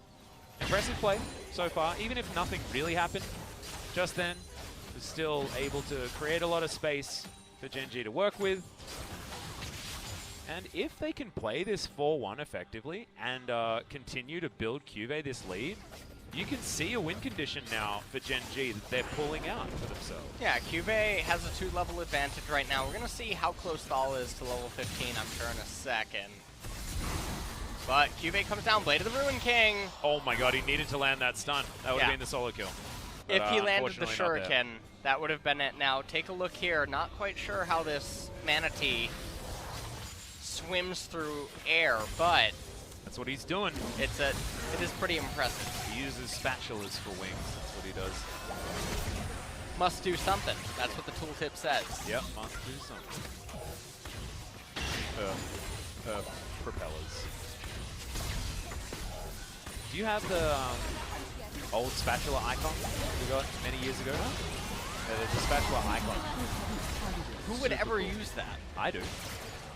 Impressive play so far. Even if nothing really happened just then, was still able to create a lot of space for Gen.G to work with. And if they can play this 4-1 effectively and continue to build CuVee this lead, you can see a win condition now for Gen.G that they're pulling out for themselves. Yeah, CuVee has a 2-level advantage right now. We're going to see how close Thal is to level 15, I'm sure, in a second. But CuVee comes down, Blade of the Ruin King. Oh my god, he needed to land that stun. That would have been the solo kill. But, if he landed the Shuriken, that would have been it. Now, take a look here. Not quite sure how this Manatee swims through air, but that's what he's doing. It is pretty impressive. He uses spatulas for wings. That's what he does. Must do something. That's what the tooltip says. Yep, must do something. Propellers. Do you have the old spatula icon we got many years ago? There's a spatula icon. Who would ever use that? I do.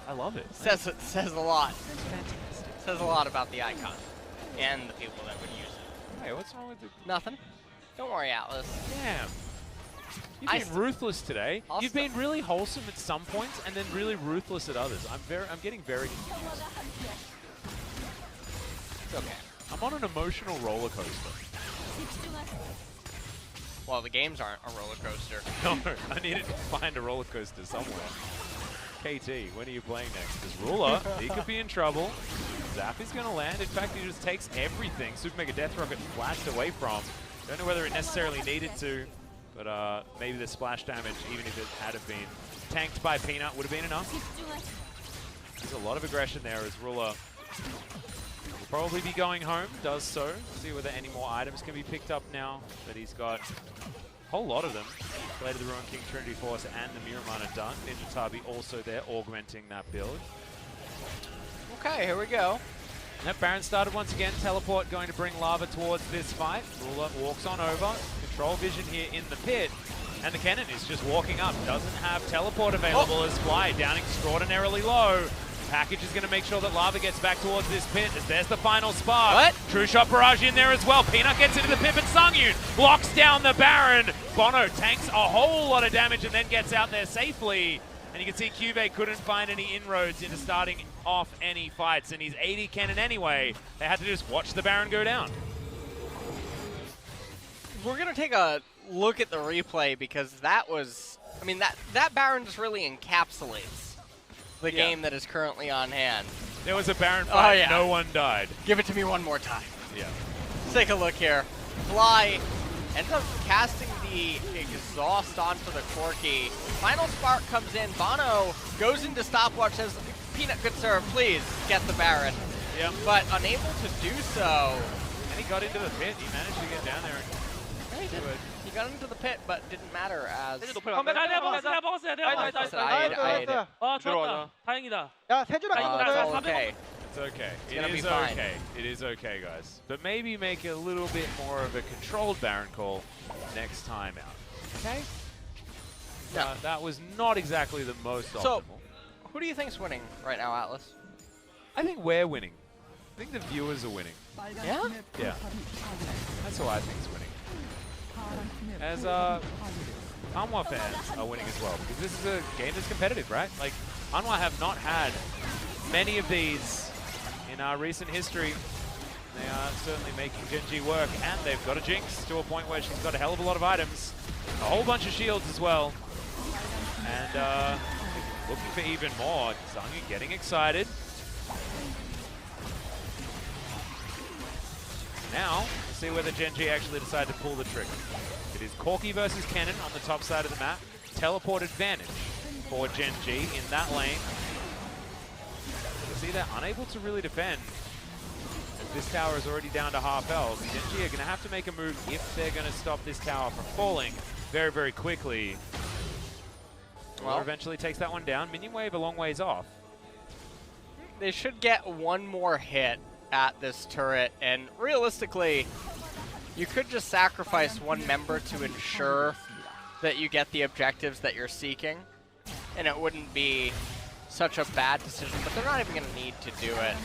I love it. Says a lot. It's fantastic. Says a lot about the icon and the people that would use it. Hey, what's wrong with it? Nothing. Don't worry, Atlas. Damn. You've been ruthless today. You've been really wholesome at some points and then really ruthless at others. I'm getting very confused. It's okay. I'm on an emotional roller coaster. Well, the games aren't a roller coaster. No, I needed to find a roller coaster somewhere. KT, when are you playing next? Because Ruler, he could be in trouble. Zap is going to land. In fact, he just takes everything Super Mega Death Rocket flashed away from. Don't know whether it necessarily needed to, but maybe the splash damage, even if it had have been tanked by Peanut, would have been enough. There's a lot of aggression there as Ruler will probably be going home, does so. See whether any more items can be picked up now that he's got a whole lot of them. Blade of the Ruin King, Trinity Force, and the Miramana done. Ninja Tabi also there, augmenting that build. Okay, here we go. That Baron started once again. Teleport going to bring Lava towards this fight. Ruler walks on over. Control vision here in the pit. And the Kennen is just walking up. Doesn't have teleport available as Fly down extraordinarily low. Package is going to make sure that Lava gets back towards this pit. As there's the final spark. What? True shot barrage in there as well. Peanut gets into the pit, but Sangyoon locks down the Baron. bonO tanks a whole lot of damage and then gets out there safely. And you can see CuVee couldn't find any inroads into starting off any fights. And he's 80 Kennen anyway. They had to just watch the Baron go down. We're going to take a look at the replay because that was, I mean, that Baron just really encapsulates the game that is currently on hand. There was a Baron fight, no one died. Give it to me one more time. Yeah. Let's take a look here. Fly ends up casting the exhaust onto the Corki. Final spark comes in. bonO goes into stopwatch, says, Peanut, good sir, please get the Baron. Yep. But unable to do so. And he got into the pit. He managed to get down there. Yeah, he did. He got into the pit, but didn't matter as. 다행이다. 야, 세주랑 okay. It's okay. It's gonna be fine. Okay. It is okay, guys. But maybe make a little bit more of a controlled Baron call next time out. Okay? Yeah. That was not exactly the most optimal. So, who do you think's winning right now, Atlas? I think we're winning. I think the viewers are winning. Yeah? Yeah. That's who I think is winning. As Hanwha fans are winning as well, because this is a game that's competitive, right? Like, Hanwha have not had many of these in our recent history. They are certainly making Gen.G work, and they've got a Jinx to a point where she's got a hell of a lot of items, a whole bunch of shields as well, and looking for even more. Sangyoon getting excited. Now, we'll see whether Gen.G actually decide to pull the trigger. It is Corki versus Kennen on the top side of the map. Teleport advantage for Gen.G in that lane. You see they're unable to really defend. As this tower is already down to half health. Gen.G are going to have to make a move if they're going to stop this tower from falling very, very quickly. Well, eventually takes that one down. Minion wave a long ways off. They should get one more hit at this turret, and realistically, you could just sacrifice one member to ensure that you get the objectives that you're seeking, and it wouldn't be such a bad decision, but they're not even going to need to do it.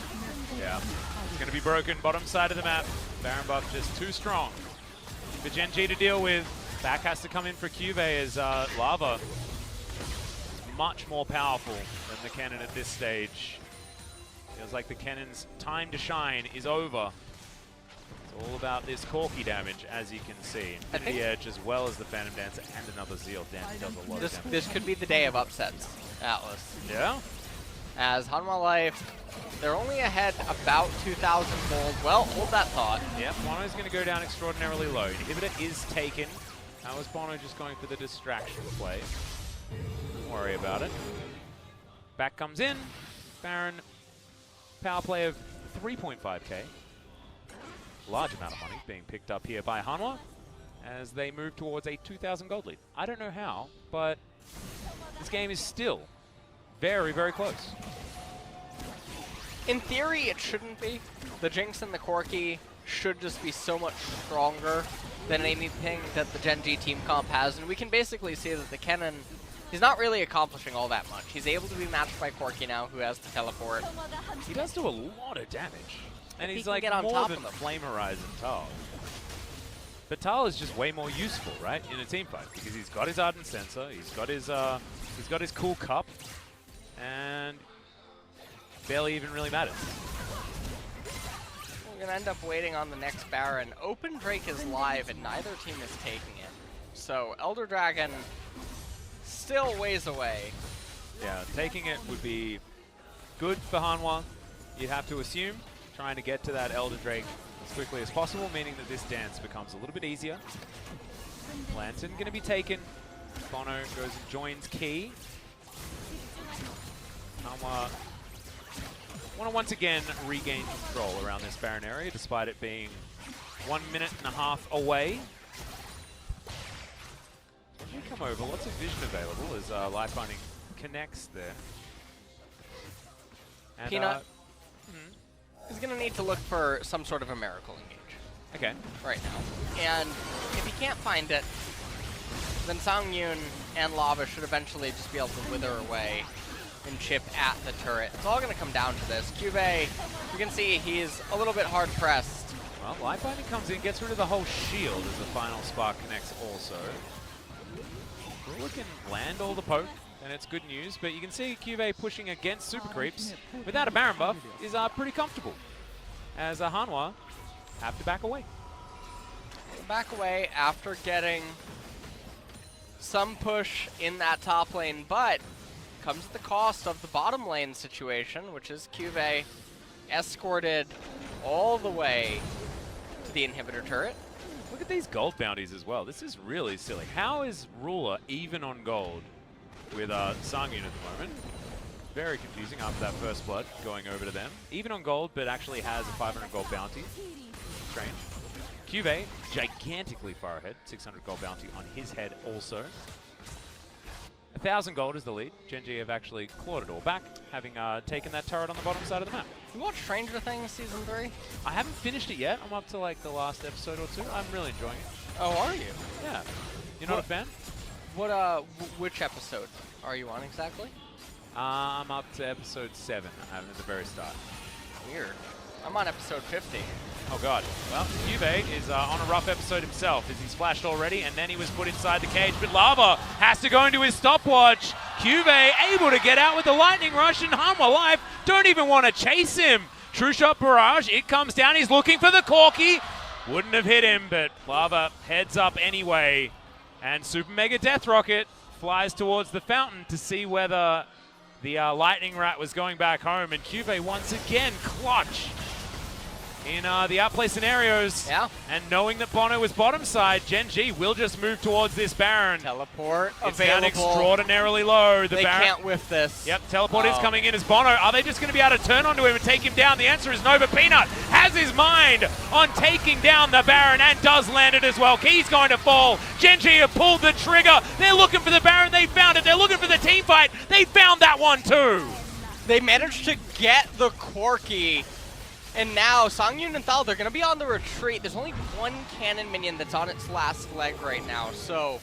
Yeah. It's going to be broken bottom side of the map. Baron buff just too strong for Gen.G to deal with. Back has to come in for CuVee as Lava is much more powerful than the Kennen at this stage. Feels like the Kennen's time to shine is over. It's all about this Corki damage, as you can see. Infinity Edge as well as the Phantom Dancer and another Zeal Dance does a lot of damage. This could be the day of upsets, Atlas. Yeah? As Hanwha Life, they're only ahead about 2,000 gold. Well, hold that thought. Yep, bonO's going to go down extraordinarily low. Inhibitor is taken. That was bonO just going for the distraction play. Don't worry about it. Back comes in. Baron, power play of 3.5k. Large amount of money being picked up here by Hanwha as they move towards a 2,000 gold lead. I don't know how, but this game is still very, very close. In theory, it shouldn't be. The Jinx and the Corki should just be so much stronger than anything that the Gen.G team comp has, and we can basically see that the Kennen, he's not really accomplishing all that much. He's able to be matched by Corki now, who has the teleport. He does do a lot of damage. And he's like on more top than of them. Flame Horizon Thal. But Thal is just way more useful, right, in a team fight, because he's got his Ardent Sensor, he's got his cool cup, and barely even really matters. We're gonna end up waiting on the next Baron. Open Drake is live, and neither team is taking it. So Elder Dragon still ways away. Yeah, taking it would be good for Hanwha. You'd have to assume, trying to get to that Elder Drake as quickly as possible, meaning that this dance becomes a little bit easier. Lantern going to be taken. bonO goes and joins Key. Hanwha want to once again regain control around this Baron area, despite it being 1.5 minutes away. When we come over, lots of vision available as Life Binding connects there. And, Peanut is going to need to look for some sort of a miracle engage. Okay. Right now. And if he can't find it, then Sangyoon and Lava should eventually just be able to wither away and chip at the turret. It's all going to come down to this. CuVee, you can see he's a little bit hard pressed. Well, Lightbinding comes in, gets rid of the whole shield as the final spark connects also. Ruler can land all the poke, and it's good news, but you can see CuVee pushing against super creeps without a Baron buff is pretty comfortable, as Hanwha have to back away. Back away after getting some push in that top lane, but comes at the cost of the bottom lane situation, which is CuVee escorted all the way to the inhibitor turret. Look at these gold bounties as well. This is really silly. How is Ruler even on gold with Sangyoon at the moment? Very confusing after that first blood going over to them. Even on gold, but actually has a 500 gold bounty. Strange. CuVee, gigantically far ahead. 600 gold bounty on his head also. 1,000 gold is the lead. Gen.G have actually clawed it all back, having taken that turret on the bottom side of the map. You watch Stranger Things Season 3? I haven't finished it yet. I'm up to like the last episode or two. I'm really enjoying it. Oh, are you? Yeah. You're not a fan? What? Which episode are you on exactly? I'm up to episode 7. I'm at the very start. Weird. I'm on episode 50. Oh god. Well, CuVee is on a rough episode himself as he's splashed already, and then he was put inside the cage, but Lava has to go into his stopwatch. CuVee able to get out with the lightning rush, and Hanwha Life don't even want to chase him. True shot barrage, it comes down, he's looking for the Corki. Wouldn't have hit him, but Lava heads up anyway, and Super Mega Death Rocket flies towards the fountain to see whether the lightning rat was going back home, and CuVee once again clutch in the outplay scenarios. Yeah. And knowing that bonO was bottom side, Gen.G will just move towards this Baron. Teleport it's available. Down extraordinarily low. The they Baron can't whiff this. Yep, teleport is coming in as bonO. Are they just going to be able to turn onto him and take him down? The answer is no, but Peanut has his mind on taking down the Baron and does land it as well. Key's going to fall. Gen.G have pulled the trigger. They're looking for the Baron. They found it. They're looking for the team fight. They found that one too. They managed to get the Corki. And now, Sangyoon and Thal, they're going to be on the retreat. There's only one Kennen minion that's on its last leg right now, so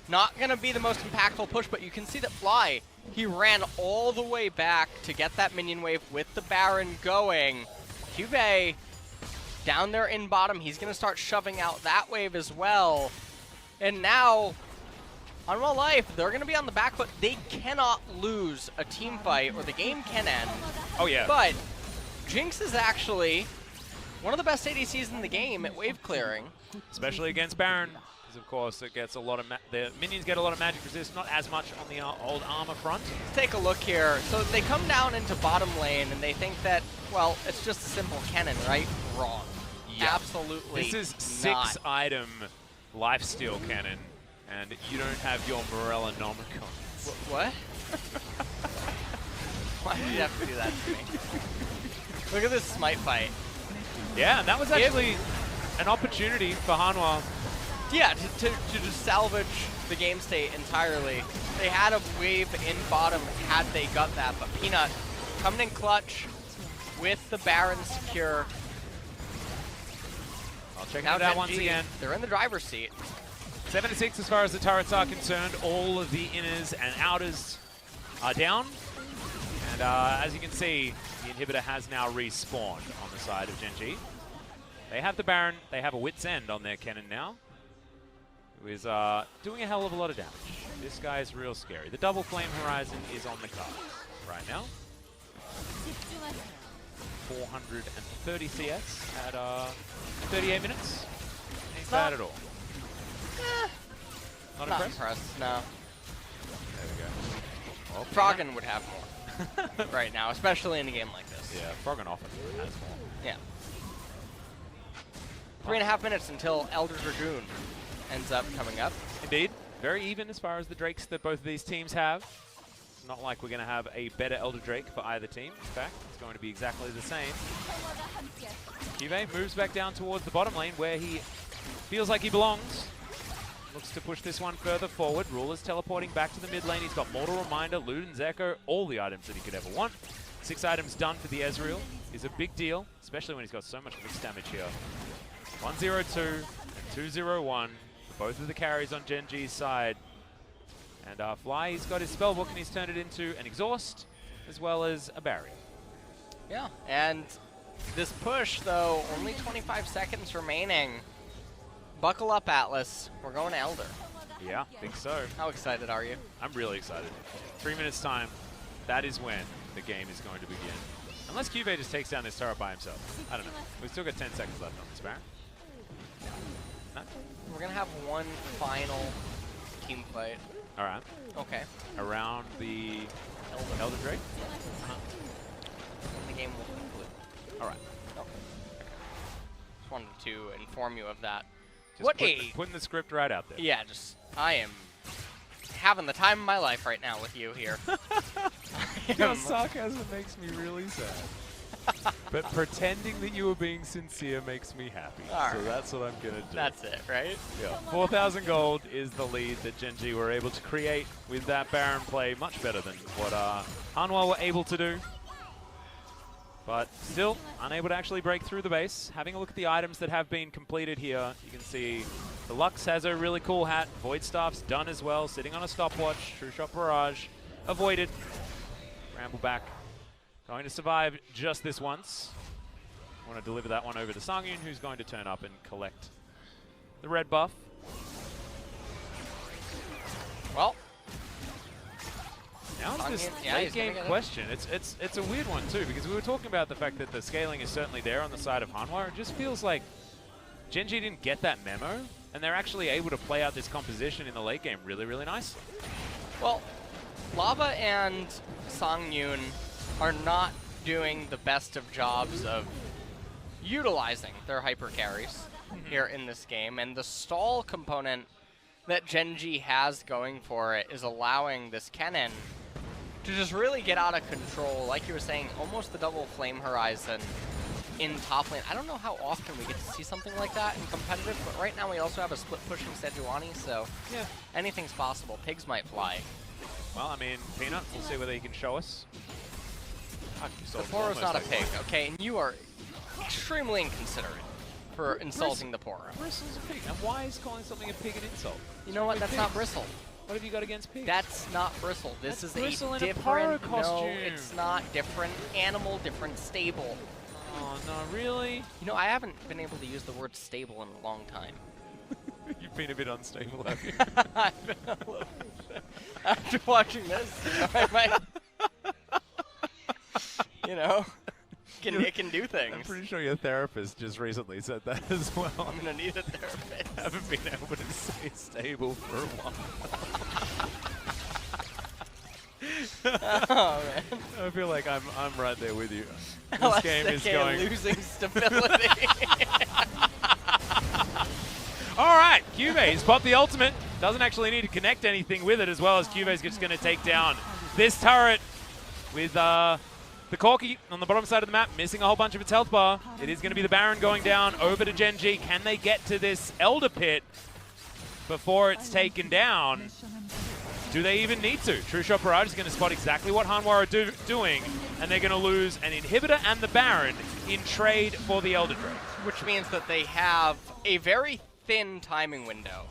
not going to be the most impactful push, but you can see that Fly, he ran all the way back to get that minion wave with the Baron going. CuVee down there in bottom, he's going to start shoving out that wave as well. And now, Hanwha Life, they're going to be on the back foot. They cannot lose a team fight, or the game can end. Oh, yeah. But Jinx is actually one of the best ADCs in the game at wave clearing. Especially against Baron, because of course it gets a lot of the minions get a lot of magic resist, not as much on the old armor front. Let's take a look here. So they come down into bottom lane and they think that, well, it's just a simple Kennen, right? Wrong. Yep. Absolutely This is not. 6-item lifesteal Kennen, and you don't have your Morella Nomicon. What? Why did you have to do that to me? Look at this smite fight. Yeah, and that was actually an opportunity for Hanwha. Yeah, to just salvage the game state entirely. They had a wave in bottom had they got that, but Peanut coming in clutch with the Baron secure. I'll check it out once again. They're in the driver's seat. 7-6 as far as the turrets are concerned. All of the inners and outers are down. And as you can see, the inhibitor has now respawned on the side of Gen.G. They have the Baron. They have a wit's end on their Kennen now, who is doing a hell of a lot of damage. This guy is real scary. The double flame horizon is on the cards right now. 430 CS at 38 minutes. Ain't bad at all. Not impressed? No. There we go. Well, Froggen would have more right now, especially in a game like this. Yeah, Froggen often has more. Yeah. 3.5 minutes until Elder Dragoon ends up coming up. Indeed. Very even as far as the Drakes that both of these teams have. It's not like we're going to have a better Elder Drake for either team. In fact, it's going to be exactly the same. CuVee moves back down towards the bottom lane where he feels like he belongs. Looks to push this one further forward. Ruler's teleporting back to the mid lane. He's got Mortal Reminder, Luden's Echo, all the items that he could ever want. 6 items done for the Ezreal is a big deal, especially when he's got so much mixed damage here. 1-0-2 and 2-0-1 for both of the carries on Gen.G's side. And Fly, he's got his spellbook and he's turned it into an exhaust as well as a barrier. Yeah, and this push, though, only 25 seconds remaining. Buckle up, Atlas. We're going to Elder. Yeah, I think so. How excited are you? I'm really excited. 3 minutes time, that is when the game is going to begin. Unless CuVee just takes down this turret by himself. I don't know. We've still got 10 seconds left on this Baron. No? We're going to have one final team fight. All right. Okay. Around the Elder Drake? The game will conclude. All right. Okay. Just wanted to inform you of that. Just putting the script right out there. Yeah, I am having the time of my life right now with you here. Your sarcasm makes me really sad. But pretending that you were being sincere makes me happy. So that's what I'm going to do. That's it, right? Yeah. 4,000 gold is the lead that Gen.G were able to create with that Baron play. Much better than what Hanwha were able to do. But still unable to actually break through the base. Having a look at the items that have been completed here, you can see the Lux has a really cool hat. Void Staff's done as well, sitting on a stopwatch. True Shot Barrage avoided. Ramble back. Going to survive just this once. I want to deliver that one over to Sangyoon, who's going to turn up and collect the red buff. Well, now it's this late game question. It's a weird one too, because we were talking about the fact that the scaling is certainly there on the side of Hanwha. It just feels like Gen.G didn't get that memo, and they're actually able to play out this composition in the late game really, really nicely. Well, Lava and Sangyoon are not doing the best of jobs of utilizing their hyper carries here in this game, and the stall component that Gen.G has going for it is allowing this Kennen to just really get out of control. Like you were saying, almost the double Flame Horizon in top lane. I don't know how often we get to see something like that in competitive, but right now we also have a split pushing Sejuani, so yeah, anything's possible. Pigs might fly. Well, I mean, Peanut, we'll see whether he can show us. The Poro's not a pig, okay? And you are extremely inconsiderate for insulting the Poro. Bristle's a pig. And why is calling something a pig an insult? You know what? That's not Bristle. What have you got against pigs? That's not Bristle. This is Bristle a in different. a Poro costume. No, it's not different animal, different stable. Oh no, really? You know, I haven't been able to use the word stable in a long time. You've been a bit unstable, have you? I've been a little bit. After watching this, I might. You know, it can do things. I'm pretty sure your therapist just recently said that as well. I'm gonna need a therapist. I haven't been able to stay stable for a while. Oh man. I feel like I'm right there with you. This LCK game is going losing stability. All right, CuVee's popped the ultimate. Doesn't actually need to connect anything with it, as well as CuVee's just going to take down this turret with the Corki on the bottom side of the map, missing a whole bunch of its health bar. It is going to be the Baron going down over to Gen.G. Can they get to this Elder Pit before it's taken down? Do they even need to? True Shot Barrage is going to spot exactly what Hanwha are doing, and they're going to lose an inhibitor and the Baron in trade for the Elder Drake. Which means that they have a very thin timing window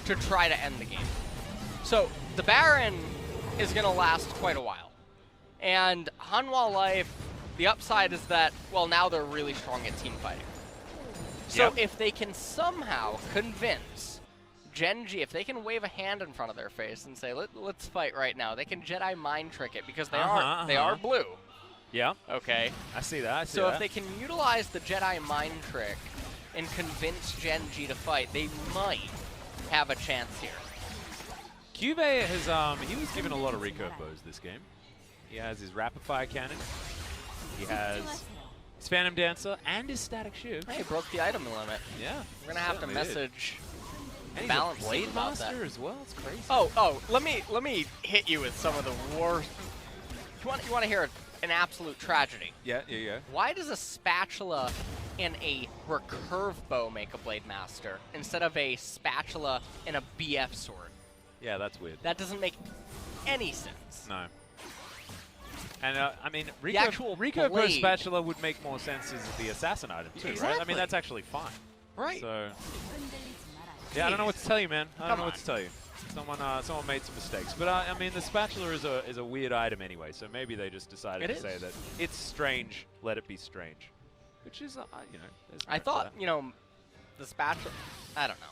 to try to end the game. So the Baron is going to last quite a while. And Hanwha Life, the upside is that, well, now they're really strong at team fighting. So if they can somehow convince Gen.G, if they can wave a hand in front of their face and say, let's fight right now, they can Jedi mind trick it because they are blue. Yeah. Okay. I see that. So if they can utilize the Jedi mind trick and convince Gen.G to fight, they might have a chance here. CuVee has, he was given a lot of recurve bows this game. He has his rapid fire cannon. He has his Phantom Dancer and his Static Shiv. Hey, broke the item limit. Yeah. We're going to have to message and balance he's a Blade about Master that as well. It's crazy. Oh, let me hit you with some of the worst. You want to hear an absolute tragedy? Yeah. Why does a spatula and a recurve bow make a Blade Master instead of a spatula and a BF sword? Yeah, that's weird. That doesn't make any sense. No. And I mean, recurve per spatula would make more sense as the assassin item too, right? I mean, that's actually fine. Right. So, yeah, I don't know what to tell you, man. I don't know what to tell you. Someone made some mistakes. But I mean, the spatula is a weird item anyway, so maybe they just decided to say that it's strange, let it be strange. Which is, you know. I thought, you know, the spatula, I don't know.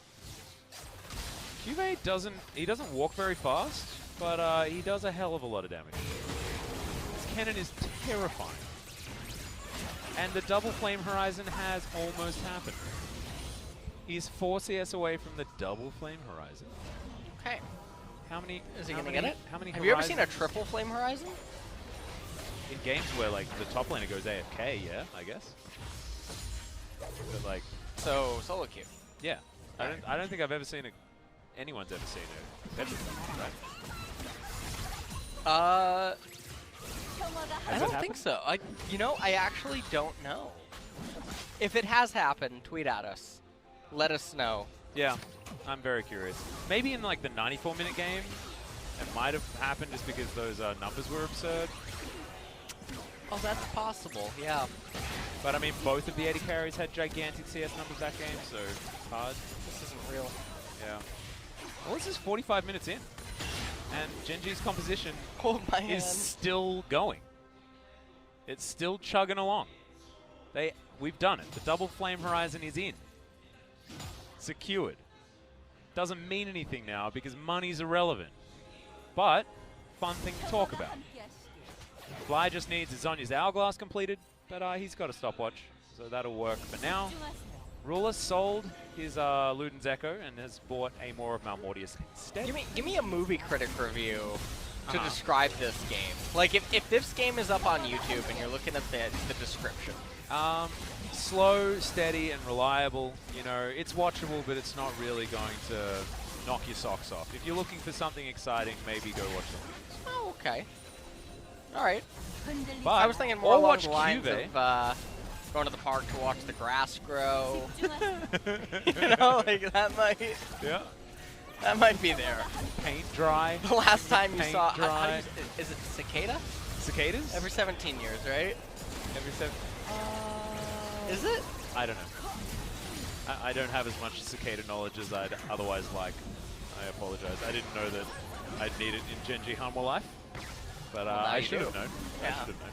CuVee doesn't walk very fast, but he does a hell of a lot of damage. This Kennen is terrifying. And the double flame horizon has almost happened. He's 4 CS away from the double flame horizon. Okay. How many? Is he gonna get it? How many? Have you ever seen a triple flame horizon? In games where like the top laner goes AFK, yeah, I guess. But like. So solo queue. Yeah. I don't think I've ever seen anyone's ever seen a competitive one, right? I don't think so. You know, I actually don't know. If it has happened, tweet at us. Let us know. Yeah, I'm very curious. Maybe in like the 94-minute game, it might have happened just because those numbers were absurd. Oh, that's possible, yeah. But I mean, both of the 80 carries had gigantic CS numbers that game, so it's hard. This isn't real. Yeah. Well, this is 45 minutes in, and Gen.G's composition is still going. It's still chugging along. We've done it. The double flame horizon is in. Secured. Doesn't mean anything now because money's irrelevant. But, fun thing to talk about. Fly just needs Zonya's Hourglass completed, but he's got a stopwatch, so that'll work for now. Ruler sold his Luden's Echo and has bought a more of Malmortius instead. Give me a movie critic review to describe this game. Like, if this game is up on YouTube and you're looking at the description. Slow, steady, and reliable. You know, it's watchable, but it's not really going to knock your socks off. If you're looking for something exciting, maybe go watch something. Oh, okay. All right. But I was thinking more along the lines of going to the park to watch the grass grow. You know, like that might. Yeah. That might be there. Paint dry. The last time you saw, dry. Is it cicada? Cicadas? Every 17 years, right? Every 7. Is it? I don't know. I don't have as much cicada knowledge as I'd otherwise like. I apologize. I didn't know that I'd need it in Gen.G Hanwha life. But I should have known. Yeah. I should have known.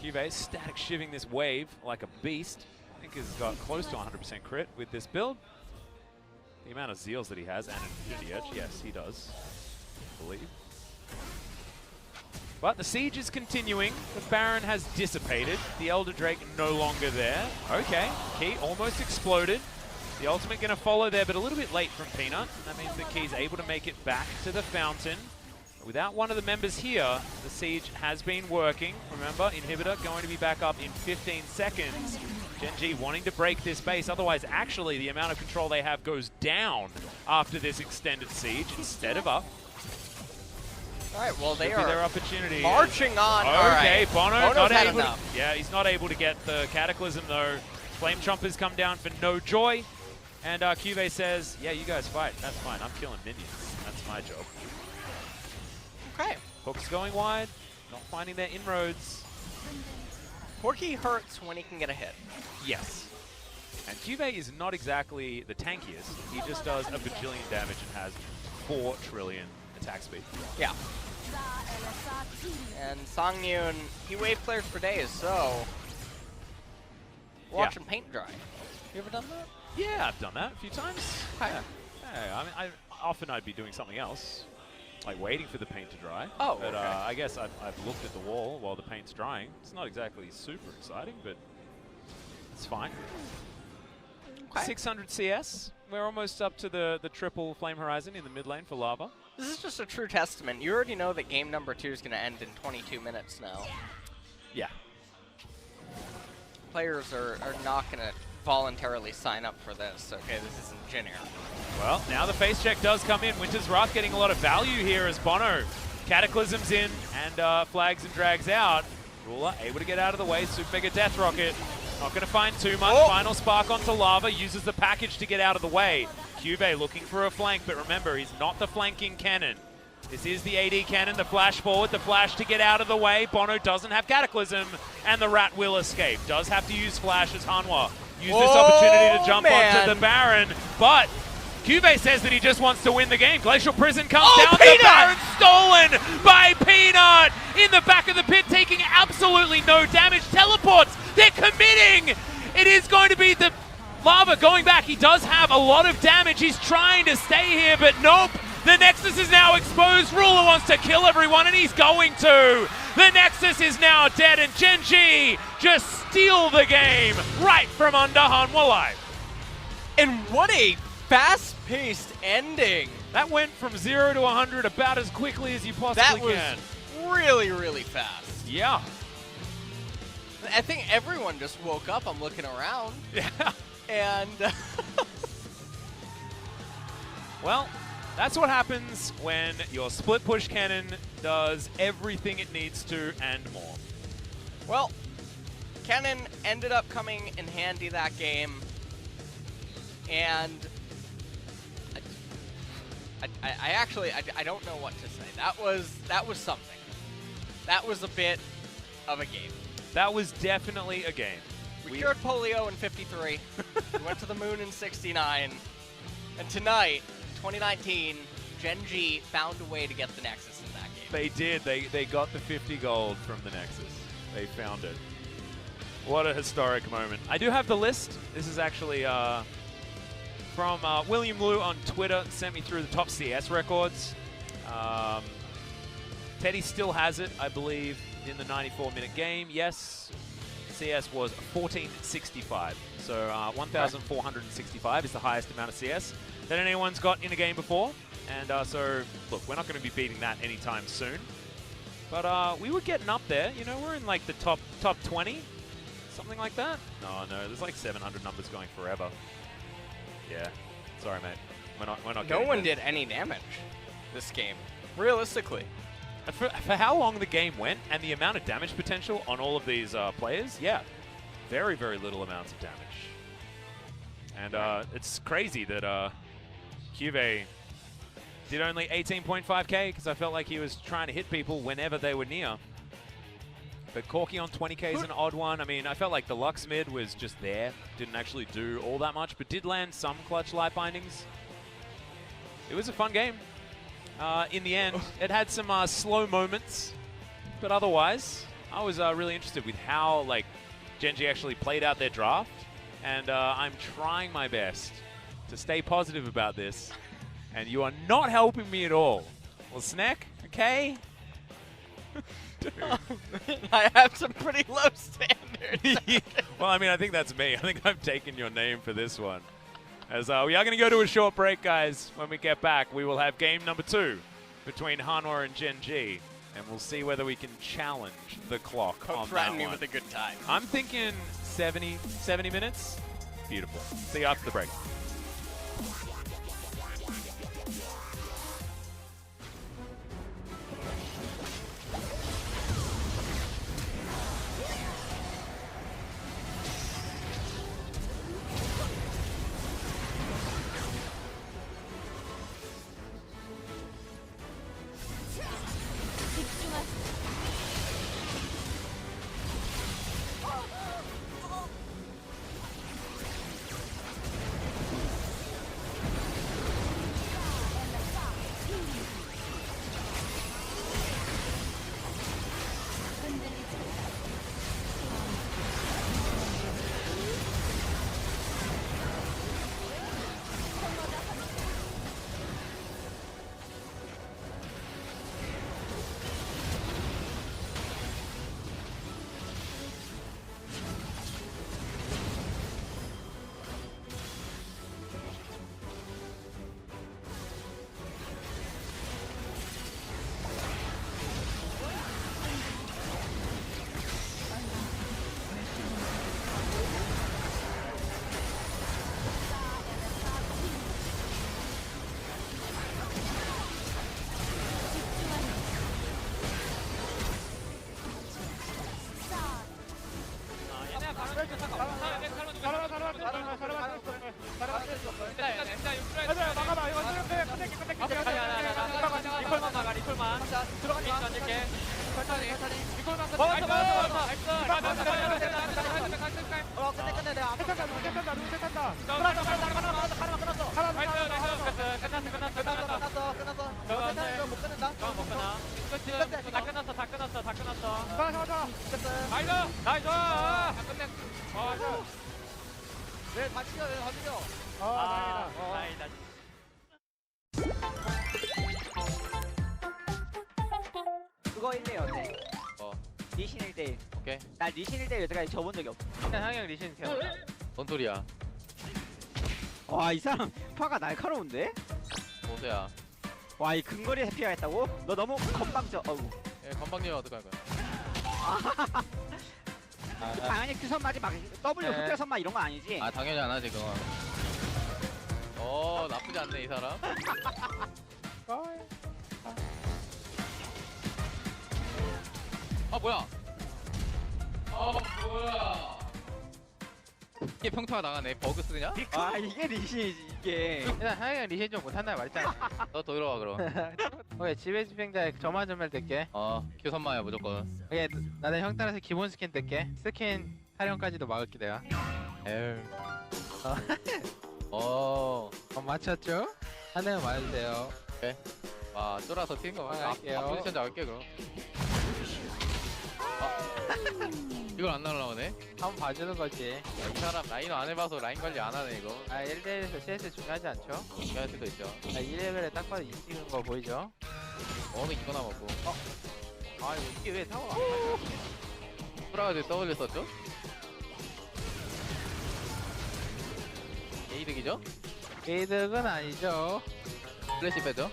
CuVee static shivving this wave like a beast. I think he's got close to 100% crit with this build. The amount of Zeals that he has and Infinity Edge, yes, he does. I believe. But the siege is continuing. The Baron has dissipated. The Elder Drake no longer there. Okay, Key almost exploded. The ultimate going to follow there, but a little bit late from Peanut. That means that Key's able to make it back to the fountain. Without one of the members here, the siege has been working. Remember, inhibitor going to be back up in 15 seconds. Gen.G wanting to break this base, otherwise actually the amount of control they have goes down after this extended siege instead of up. All right, well, they are their opportunity. Marching on. Okay, bonO not able to, enough. yeah, he's not able to get the Cataclysm though. Flame Chompers come down for no joy. And CuVee says, yeah, you guys fight. That's fine. I'm killing minions. That's my job. Okay. Hook's going wide. Not finding their inroads. Corki hurts when he can get a hit. Yes. And CuVee is not exactly the tankiest. He just does a bajillion damage and has 4 trillion attack speed. Yeah. And Sangyoon, he wave clears for days, so watch him paint dry. You ever done that? Yeah, I've done that a few times. Okay. Yeah, I mean, often I'd be doing something else, like waiting for the paint to dry. Oh, but okay. I guess I've looked at the wall while the paint's drying. It's not exactly super exciting, but it's fine. Okay. 600 CS. We're almost up to the triple flame horizon in the mid lane for Lava. This is just a true testament. You already know that game number 2 is going to end in 22 minutes now. Yeah. Players are not going to voluntarily sign up for this. Okay, this isn't Jin Air. Well, now the face check does come in. Winter's Wrath getting a lot of value here as bonO Cataclysm's in and flags and drags out. Ruler able to get out of the way. Super Mega Death Rocket. Not going to find too much. Oh. Final spark onto Lava. Uses the package to get out of the way. CuVee looking for a flank, but remember, he's not the flanking Kennen. This is the AD Kennen, the flash forward, the flash to get out of the way. bonO doesn't have Cataclysm, and the Rat will escape. Does have to use flash as Hanwha. Use this opportunity to jump onto the Baron, but CuVee says that he just wants to win the game. Glacial Prison comes down. Peanut! The Baron stolen by Peanut in the back of the pit, taking absolutely no damage. Teleports. They're committing. It is going to be the Lava going back. He does have a lot of damage. He's trying to stay here, but nope. The Nexus is now exposed. Ruler wants to kill everyone, and he's going to. The Nexus is now dead, and Gen.G just steal the game right from under Hanwha Life. And what a fast-paced ending. That went from 0 to 100 about as quickly as you possibly can. That was really, really fast. Yeah. I think everyone just woke up. I'm looking around. Yeah. And well, that's what happens when your split push Kennen does everything it needs to and more. Well, Kennen ended up coming in handy that game, and I don't know what to say. That was something. That was a bit of a game. That was definitely a game. We cured polio in 53. We went to the moon in 69. And tonight, 2019, Gen.G found a way to get the Nexus in that game. They did. They got the 50 gold from the Nexus. They found it. What a historic moment. I do have the list. This is actually from William Liu on Twitter. Sent me through the top CS records. Teddy still has it, I believe, in the 94-minute game. Yes. CS was 1465, so 1,465 is the highest amount of CS that anyone's got in a game before, and so look, we're not going to be beating that anytime soon, but we were getting up there. You know, we're in like the top 20, something like that. No, there's like 700 numbers going forever. Yeah, sorry mate, we're not. No one did any damage this game, realistically. For how long the game went and the amount of damage potential on all of these players, yeah, very, very little amounts of damage. And it's crazy that CuVee did only 18.5k because I felt like he was trying to hit people whenever they were near. But Corki on 20k is an odd one. I mean, I felt like the Lux mid was just there, didn't actually do all that much, but did land some clutch light bindings. It was a fun game. In the end, it had some slow moments, but otherwise, I was really interested with how like Gen.G actually played out their draft, and I'm trying my best to stay positive about this, and you are not helping me at all. Well, Snack, okay? I have some pretty low standards. Well, I mean, I think that's me. I think I've taken your name for this one. As we are going to go to a short break, guys. When we get back, we will have game number 2 between Hanwha and Gen.G, and we'll see whether we can challenge the clock on that threaten me one. with a good time. I'm thinking 70 minutes. Beautiful. See you after the break. 끝내 내가 택한다 누구 택한다 누구 택한다. 끝났어 못 끝낸다 못 끊어. 다 끝났어. 가자 가자. 나이스. 나이스. 끝내. 왜다 죽여 왜다 죽여 다행이다. 그거 1대 어때? 리신 1대1 오케이. 나 리신 1대1 여태까지 져본 적이 없어 그냥 형이 리신 태워. 뭔 소리야? 와 이 사람 파가 날카로운데? 뭐야? 와 이 근거리에서 피하겠다고? 너 너무 건방져 어우 건방지가 어떡할 거야? 당연히 그 선마지 막 W 네. 흑자 선마 이런 거 아니지? 아 당연히 안 하지 그건. 나쁘지 않네 이 사람. 뭐야? 뭐야? 이게 평타가 나가네. 버그 쓰냐? 아 이게 리신이지 이게 일단 하영이 리신 좀 못한다 말했잖아. 너 더 들어와 그럼. 오케이 지배 집행자에 저만 전멸 뜰게. 큐 선마야 무조건. 오케이 나는 형 따라서 기본 스킨 뜰게. 스킨 타령까지도 막을게 내가. 맞췄죠? 하나는 맞으세요. 오케이. 와 쫄아서 튀는 거 맞을게요. 포지션 잡을게 그럼. 이걸 안 날라오네? 한번 봐주는 거지. 이 사람 라인을 안 해봐서 라인 관리 안 하네 이거. 1대1에서 CS 중요하지 않죠? 중요할 수도 있죠. 2레벨에 딱 봐도 2 찍은 거 보이죠? 어느 이거 남았고. 이게 왜 타워가 안 맞아? 풀어가지고 W 썼죠? 게이득이죠? 게이득은 아니죠. 플래시 빼죠?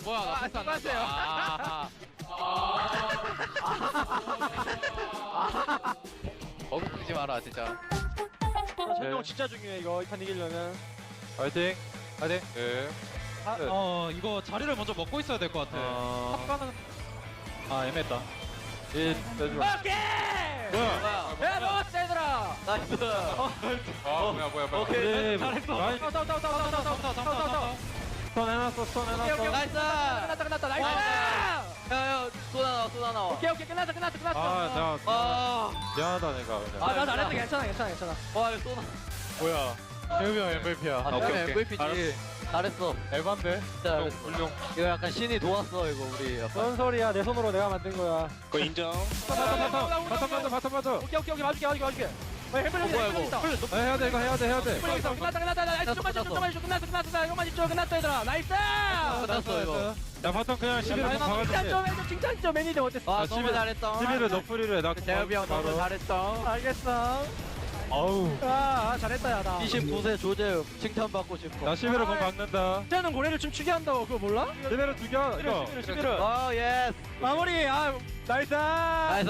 뭐야 나 패스 안 났어. 버그 쓰지 마라 진짜. 전용 진짜 중요해 이거 이 판 이기려면. 화이팅! 화이팅! 네. 이거 자리를 먼저 먹고 있어야 될 것 같아. 탑가는 애매했다. 1, 빼주마. 뭐야? 야 먹었어 얘들아 나이스. 뭐야. 오케이. 잘했어. 라인 스턴 해놨어. 나이스 끝났다 나이스 야야 쏟아 나와 오케이 끝났어 미안하다, 내가. 나 잘했어 괜찮아 와 이거 쏟아 뭐야. 태우이 형 MVP야. 오케이 MVP지 잘했어 에반데? 진짜 훌륭. 이거 약간 신이 도왔어 이거 우리 뭔 소리야? 내 손으로 내가 만든 거야. 그거 인정. 바텀 맞아. 오케이 맞을게. 헬멧 뭐야, 이거? 해야 돼. 끝났어 얘들아 나이스 끝났어 이거 나 바텀 그냥 11을 박아줄게. 칭찬 좀 매니저 어땠어? 아 너무 잘했어 11을 너프리를 나 대엽이 형 너무 잘했어 알겠어. 아우. 잘했다 야 나. 29세 조재엽 칭찬받고 싶어 나 11을 공 박는다. 쟤는 고래를 춤추게 한다고 그거 몰라? 11을 죽여. 이거. 11을. 예스 마무리. 나이스. 나이스